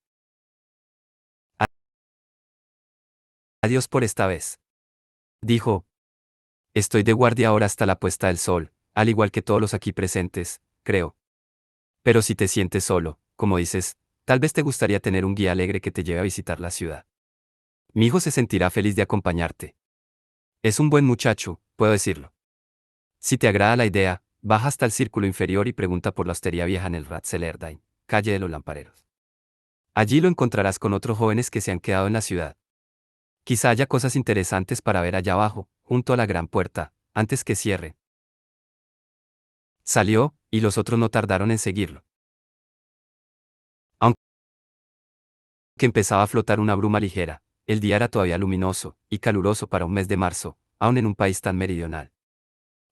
Adiós por esta vez, dijo, Estoy de guardia ahora hasta la puesta del sol, al igual que todos los aquí presentes, creo. Pero si te sientes solo, como dices, tal vez te gustaría tener un guía alegre que te lleve a visitar la ciudad. Mi hijo se sentirá feliz de acompañarte. Es un buen muchacho, puedo decirlo. Si te agrada la idea, baja hasta el círculo inferior y pregunta por la hostería vieja en el Ratzelerdain, calle de los Lampareros. Allí lo encontrarás con otros jóvenes que se han quedado en la ciudad. Quizá haya cosas interesantes para ver allá abajo, junto a la gran puerta, antes que cierre. Salió, y los otros no tardaron en seguirlo. Aunque empezaba a flotar una bruma ligera, el día era todavía luminoso y caluroso para un mes de marzo, aun en un país tan meridional.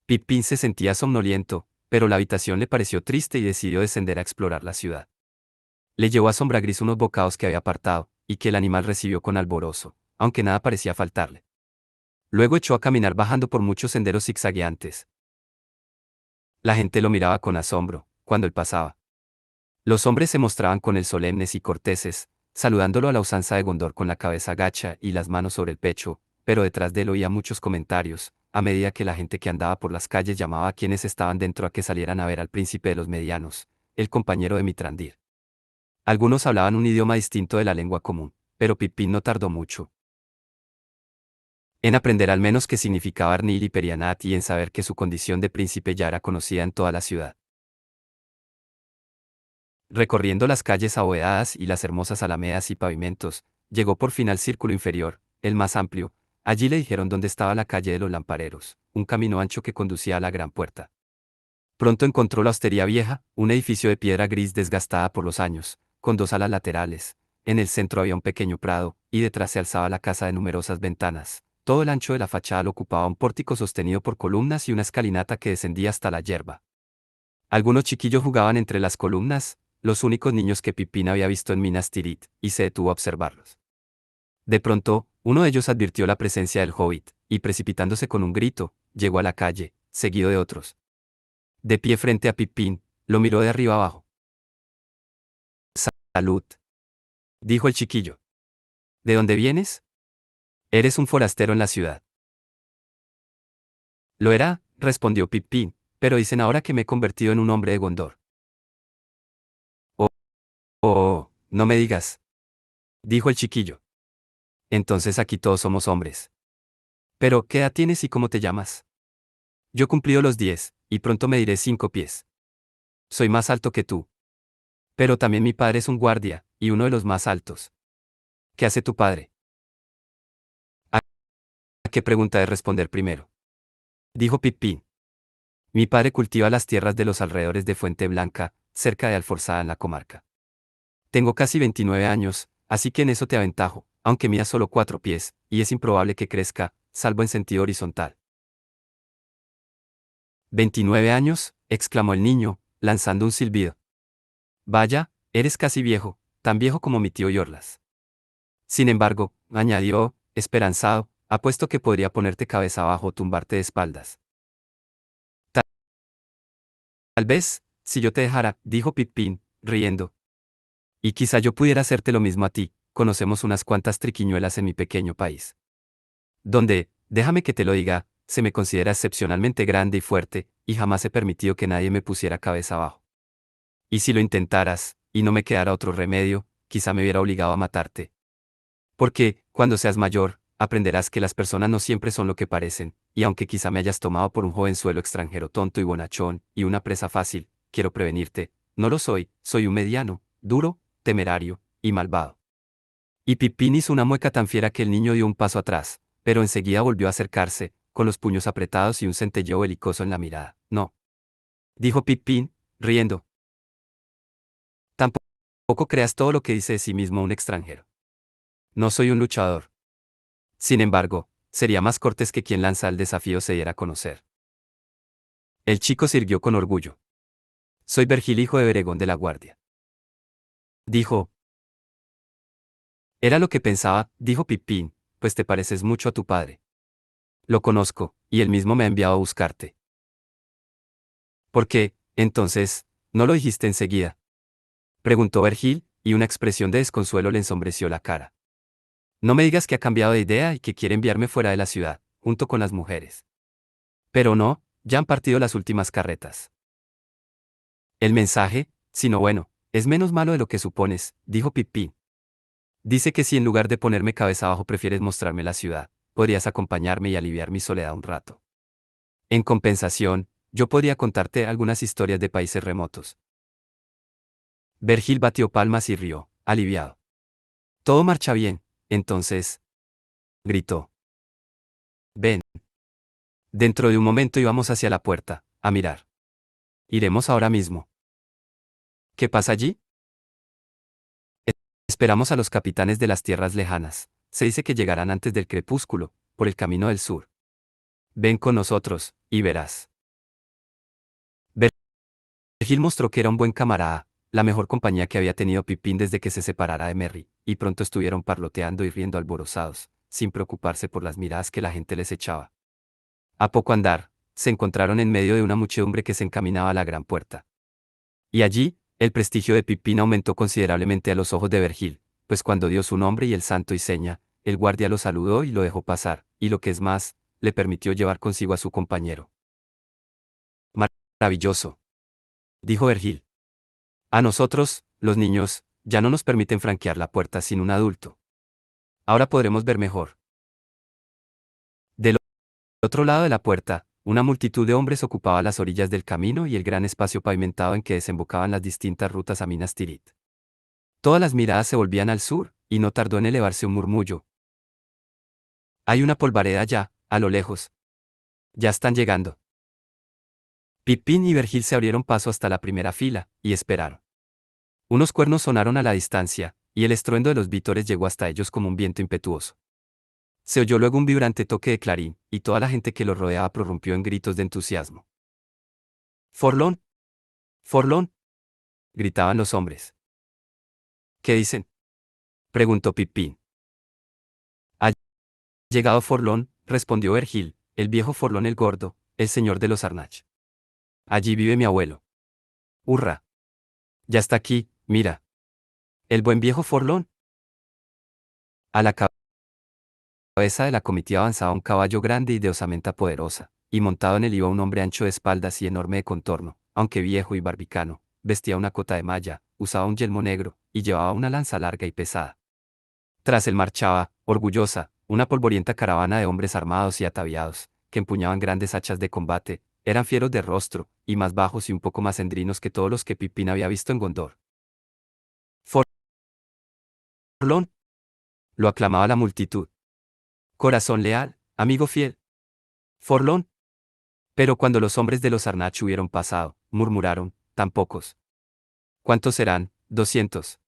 Pipín se sentía somnoliento, pero la habitación le pareció triste y decidió descender a explorar la ciudad. Le llevó a Sombra Gris unos bocados que había apartado, y que el animal recibió con alborozo, aunque nada parecía faltarle. Luego echó a caminar bajando por muchos senderos zigzagueantes. La gente lo miraba con asombro, cuando él pasaba. Los hombres se mostraban con él solemnes y corteses, saludándolo a la usanza de Gondor con la cabeza gacha y las manos sobre el pecho, pero detrás de él oía muchos comentarios, a medida que la gente que andaba por las calles llamaba a quienes estaban dentro a que salieran a ver al príncipe de los medianos, el compañero de Mitrandir. Algunos hablaban un idioma distinto de la lengua común, pero Pippin no tardó mucho en aprender al menos qué significaba Arnil y Perianat y en saber que su condición de príncipe ya era conocida en toda la ciudad. Recorriendo las calles abovedadas y las hermosas alamedas y pavimentos, llegó por fin al círculo inferior, el más amplio. Allí le dijeron dónde estaba la calle de los Lampareros, un camino ancho que conducía a la gran puerta. Pronto encontró la hostería vieja, un edificio de piedra gris desgastada por los años, con dos alas laterales. En el centro había un pequeño prado, y detrás se alzaba la casa de numerosas ventanas. Todo el ancho de la fachada lo ocupaba un pórtico sostenido por columnas y una escalinata que descendía hasta la yerba. Algunos chiquillos jugaban entre las columnas, los únicos niños que Pipín había visto en Minas Tirith, y se detuvo a observarlos. De pronto, uno de ellos advirtió la presencia del hobbit, y precipitándose con un grito, llegó a la calle, seguido de otros. De pie frente a Pipín, lo miró de arriba abajo. Salud, dijo el chiquillo. ¿De dónde vienes? Eres un forastero en la ciudad. Lo era, respondió Pipín, pero dicen ahora que me he convertido en un hombre de Gondor. Oh, no me digas, dijo el chiquillo. Entonces aquí todos somos hombres. Pero, ¿qué edad tienes y cómo te llamas? Yo cumplido los 10, y pronto me diré 5 pies. Soy más alto que tú. Pero también mi padre es un guardia, y uno de los más altos. ¿Qué hace tu padre? ¿A qué pregunta de responder primero? Dijo Pipín. Mi padre cultiva las tierras de los alrededores de Fuente Blanca, cerca de Alforzada en la comarca. Tengo casi 29 años, así que en eso te aventajo, aunque mida solo 4 pies, y es improbable que crezca, salvo en sentido horizontal. ¿29 años? Exclamó el niño, lanzando un silbido. Vaya, eres casi viejo, tan viejo como mi tío Yorlas. Sin embargo, añadió, esperanzado, apuesto que podría ponerte cabeza abajo o tumbarte de espaldas. Tal vez, si yo te dejara, dijo Pipín, riendo. Y quizá yo pudiera hacerte lo mismo a ti, conocemos unas cuantas triquiñuelas en mi pequeño país. Donde, déjame que te lo diga, se me considera excepcionalmente grande y fuerte, y jamás he permitido que nadie me pusiera cabeza abajo. Y si lo intentaras, y no me quedara otro remedio, quizá me viera obligado a matarte. Porque, cuando seas mayor, aprenderás que las personas no siempre son lo que parecen, y aunque quizá me hayas tomado por un jovenzuelo extranjero tonto y bonachón, y una presa fácil, quiero prevenirte, no lo soy, soy un mediano, duro, temerario, y malvado. Y Pipín hizo una mueca tan fiera que el niño dio un paso atrás, pero enseguida volvió a acercarse, con los puños apretados y un centelleo belicoso en la mirada. No. Dijo Pipín, riendo. Tampoco creas todo lo que dice de sí mismo un extranjero. No soy un luchador. Sin embargo, sería más cortés que quien lanza el desafío se diera a conocer. El chico se irguió con orgullo. Soy Vergil, hijo de Beregón de la Guardia. Dijo. Era lo que pensaba, dijo Pipín, pues te pareces mucho a tu padre. Lo conozco, y él mismo me ha enviado a buscarte. ¿Por qué, entonces, no lo dijiste enseguida? Preguntó Vergil, y una expresión de desconsuelo le ensombreció la cara. No me digas que ha cambiado de idea y que quiere enviarme fuera de la ciudad, junto con las mujeres. Pero no, ya han partido las últimas carretas. El mensaje, sino bueno, es menos malo de lo que supones, dijo Pippin. Dice que si en lugar de ponerme cabeza abajo prefieres mostrarme la ciudad, podrías acompañarme y aliviar mi soledad un rato. En compensación, yo podría contarte algunas historias de países remotos. Vergil batió palmas y rió, aliviado. Todo marcha bien, entonces, gritó. Ven. Dentro de un momento íbamos hacia la puerta, a mirar. Iremos ahora mismo. ¿Qué pasa allí? Esperamos a los capitanes de las tierras lejanas. Se dice que llegarán antes del crepúsculo, por el camino del sur. Ven con nosotros, y verás. Vergil mostró que era un buen camarada, la mejor compañía que había tenido Pippin desde que se separara de Merry, y pronto estuvieron parloteando y riendo alborozados, sin preocuparse por las miradas que la gente les echaba. A poco andar, se encontraron en medio de una muchedumbre que se encaminaba a la gran puerta. Y allí, el prestigio de Pippin aumentó considerablemente a los ojos de Vergil, pues cuando dio su nombre y el santo y seña, el guardia lo saludó y lo dejó pasar, y lo que es más, le permitió llevar consigo a su compañero. Maravilloso, dijo Vergil. A nosotros, los niños, ya no nos permiten franquear la puerta sin un adulto. Ahora podremos ver mejor. Del otro lado de la puerta, una multitud de hombres ocupaba las orillas del camino y el gran espacio pavimentado en que desembocaban las distintas rutas a Minas Tirith. Todas las miradas se volvían al sur, y no tardó en elevarse un murmullo. Hay una polvareda allá, a lo lejos. Ya están llegando. Pippin y Vergil se abrieron paso hasta la primera fila, y esperaron. Unos cuernos sonaron a la distancia, y el estruendo de los vítores llegó hasta ellos como un viento impetuoso. Se oyó luego un vibrante toque de clarín, y toda la gente que los rodeaba prorrumpió en gritos de entusiasmo. ¡Forlón! ¡Forlón! Gritaban los hombres. ¿Qué dicen? Preguntó Pippin. Ha llegado Forlón, respondió Vergil, el viejo Forlón el gordo, el señor de los Arnach. Allí vive mi abuelo. ¡Hurra! Ya está aquí, mira. El buen viejo Forlón. A la cabeza de la comitiva avanzaba un caballo grande y de osamenta poderosa, y montado en él iba un hombre ancho de espaldas y enorme de contorno, aunque viejo y barbicano, vestía una cota de malla, usaba un yelmo negro, y llevaba una lanza larga y pesada. Tras él marchaba, orgullosa, una polvorienta caravana de hombres armados y ataviados, que empuñaban grandes hachas de combate, eran fieros de rostro, y más bajos y un poco más endrinos que todos los que Pippin había visto en Gondor. Forlón, lo aclamaba la multitud. Corazón leal, amigo fiel. Forlón. Pero cuando los hombres de los Arnach hubieron pasado, murmuraron, tan pocos. ¿Cuántos serán? 200.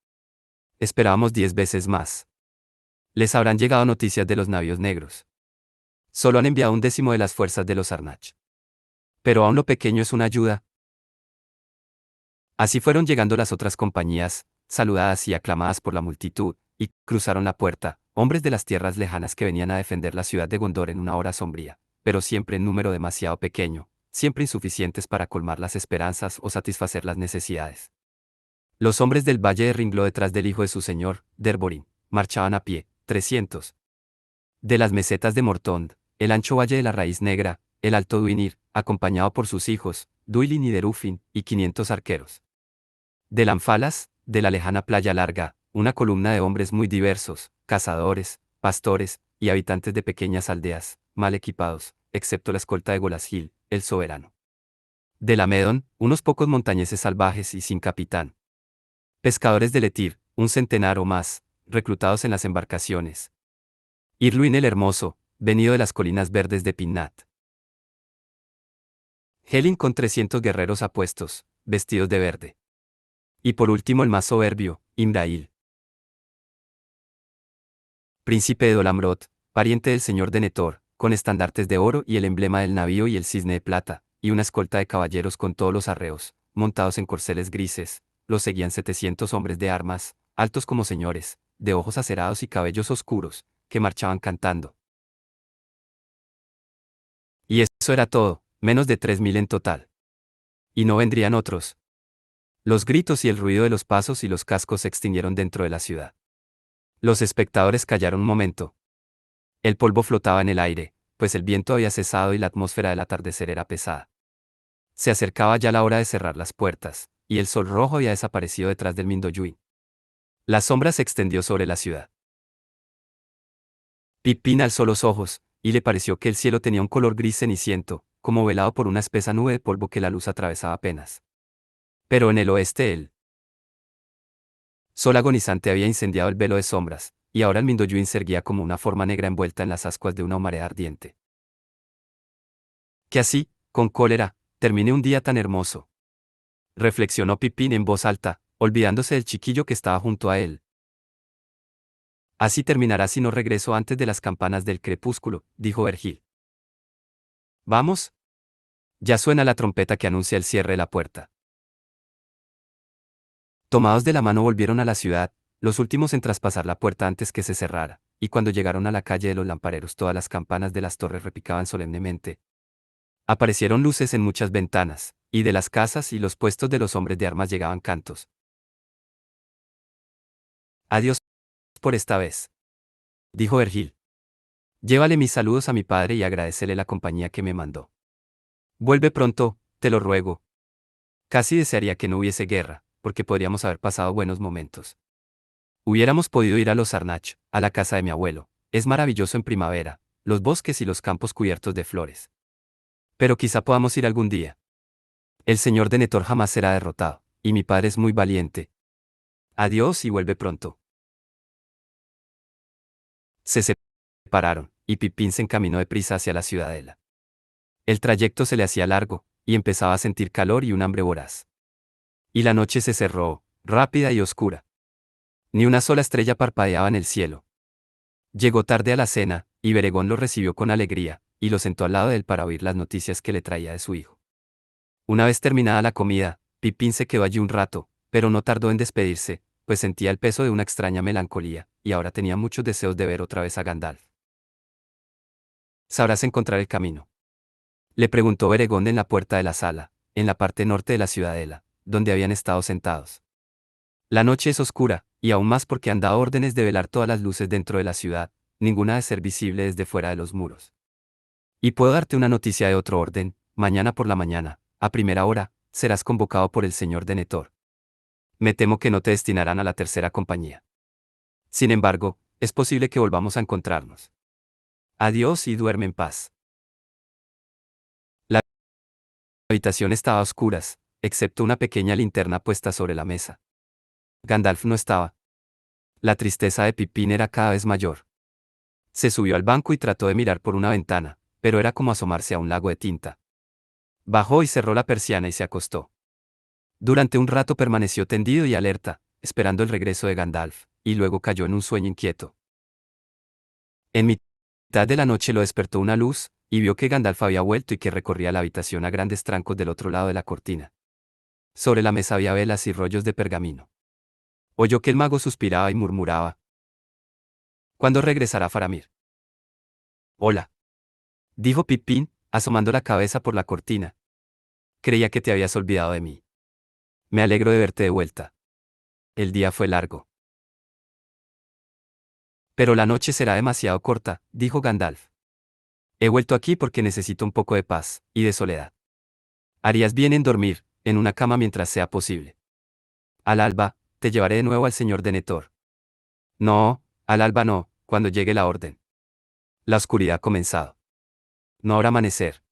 Esperábamos 10 veces más. Les habrán llegado noticias de los navíos negros. Solo han enviado un décimo de las fuerzas de los Arnach. Pero aún lo pequeño es una ayuda. Así fueron llegando las otras compañías, saludadas y aclamadas por la multitud, y cruzaron la puerta, hombres de las tierras lejanas que venían a defender la ciudad de Gondor en una hora sombría, pero siempre en número demasiado pequeño, siempre insuficientes para colmar las esperanzas o satisfacer las necesidades. Los hombres del valle de Ringló detrás del hijo de su señor, Derborin, marchaban a pie, 300. De las mesetas de Mortond, el ancho valle de la Raíz Negra, el alto Duinir, acompañado por sus hijos, Duilin y Derufin, y 500 arqueros. De Lanfalas, de la lejana playa larga, una columna de hombres muy diversos, cazadores, pastores, y habitantes de pequeñas aldeas, mal equipados, excepto la escolta de Golasgil, el soberano. De la Medon, unos pocos montañeses salvajes y sin capitán. Pescadores de Letir, un centenar o más, reclutados en las embarcaciones. Irluin el Hermoso, venido de las colinas verdes de Pinnat. Helin con 300 guerreros apuestos, vestidos de verde. Y por último el más soberbio, Imrail, príncipe de Dolamrot, pariente del señor de Netor, con estandartes de oro y el emblema del navío y el cisne de plata, y una escolta de caballeros con todos los arreos, montados en corceles grises, los seguían 700 hombres de armas, altos como señores, de ojos acerados y cabellos oscuros, que marchaban cantando. Y eso era todo, menos de 3000 en total. Y no vendrían otros. Los gritos y el ruido de los pasos y los cascos se extinguieron dentro de la ciudad. Los espectadores callaron un momento. El polvo flotaba en el aire, pues el viento había cesado y la atmósfera del atardecer era pesada. Se acercaba ya la hora de cerrar las puertas, y el sol rojo había desaparecido detrás del Mindoyuin. La sombra se extendió sobre la ciudad. Pippin alzó los ojos, y le pareció que el cielo tenía un color gris ceniciento, como velado por una espesa nube de polvo que la luz atravesaba apenas. Pero en el oeste el sol agonizante había incendiado el velo de sombras, y ahora el Mindoyuin se erguía como una forma negra envuelta en las ascuas de una humareda ardiente. Que así, con cólera, termine un día tan hermoso. Reflexionó Pippin en voz alta, olvidándose del chiquillo que estaba junto a él. Así terminará si no regreso antes de las campanas del crepúsculo, dijo Vergil. Vamos. Ya suena la trompeta que anuncia el cierre de la puerta. Tomados de la mano volvieron a la ciudad, los últimos en traspasar la puerta antes que se cerrara, y cuando llegaron a la calle de los lampareros todas las campanas de las torres repicaban solemnemente. Aparecieron luces en muchas ventanas, y de las casas y los puestos de los hombres de armas llegaban cantos. Adiós por esta vez, dijo Vergil. Llévale mis saludos a mi padre y agradecele la compañía que me mandó. Vuelve pronto, te lo ruego. Casi desearía que no hubiese guerra, porque podríamos haber pasado buenos momentos. Hubiéramos podido ir a los Arnach, a la casa de mi abuelo. Es maravilloso en primavera, los bosques y los campos cubiertos de flores. Pero quizá podamos ir algún día. El señor de Netor jamás será derrotado, y mi padre es muy valiente. Adiós y vuelve pronto. Se separaron, y Pippin se encaminó deprisa hacia la ciudadela. El trayecto se le hacía largo, y empezaba a sentir calor y un hambre voraz. Y la noche se cerró, rápida y oscura. Ni una sola estrella parpadeaba en el cielo. Llegó tarde a la cena, y Beregón lo recibió con alegría, y lo sentó al lado de él para oír las noticias que le traía de su hijo. Una vez terminada la comida, Pippin se quedó allí un rato, pero no tardó en despedirse, pues sentía el peso de una extraña melancolía, y ahora tenía muchos deseos de ver otra vez a Gandalf. ¿Sabrás encontrar el camino?, le preguntó Beregón en la puerta de la sala, en la parte norte de la ciudadela, donde habían estado sentados. La noche es oscura, y aún más porque han dado órdenes de velar todas las luces dentro de la ciudad, ninguna de ser visible desde fuera de los muros. Y puedo darte una noticia de otro orden: mañana por la mañana, a primera hora, serás convocado por el señor de Netor. Me temo que no te destinarán a la tercera compañía. Sin embargo, es posible que volvamos a encontrarnos. Adiós y duerme en paz. La habitación estaba a oscuras, excepto una pequeña linterna puesta sobre la mesa. Gandalf no estaba. La tristeza de Pippin era cada vez mayor. Se subió al banco y trató de mirar por una ventana, pero era como asomarse a un lago de tinta. Bajó y cerró la persiana y se acostó. Durante un rato permaneció tendido y alerta, esperando el regreso de Gandalf, y luego cayó en un sueño inquieto. En mitad de la noche lo despertó una luz, y vio que Gandalf había vuelto y que recorría la habitación a grandes trancos del otro lado de la cortina. Sobre la mesa había velas y rollos de pergamino. Oyó que el mago suspiraba y murmuraba: ¿cuándo regresará Faramir? Hola, dijo Pippin, asomando la cabeza por la cortina. Creía que te habías olvidado de mí. Me alegro de verte de vuelta. El día fue largo. Pero la noche será demasiado corta, dijo Gandalf. He vuelto aquí porque necesito un poco de paz y de soledad. Harías bien en dormir, en una cama mientras sea posible. Al alba, te llevaré de nuevo al señor de Netor. No, al alba no, cuando llegue la orden. La oscuridad ha comenzado. No habrá amanecer.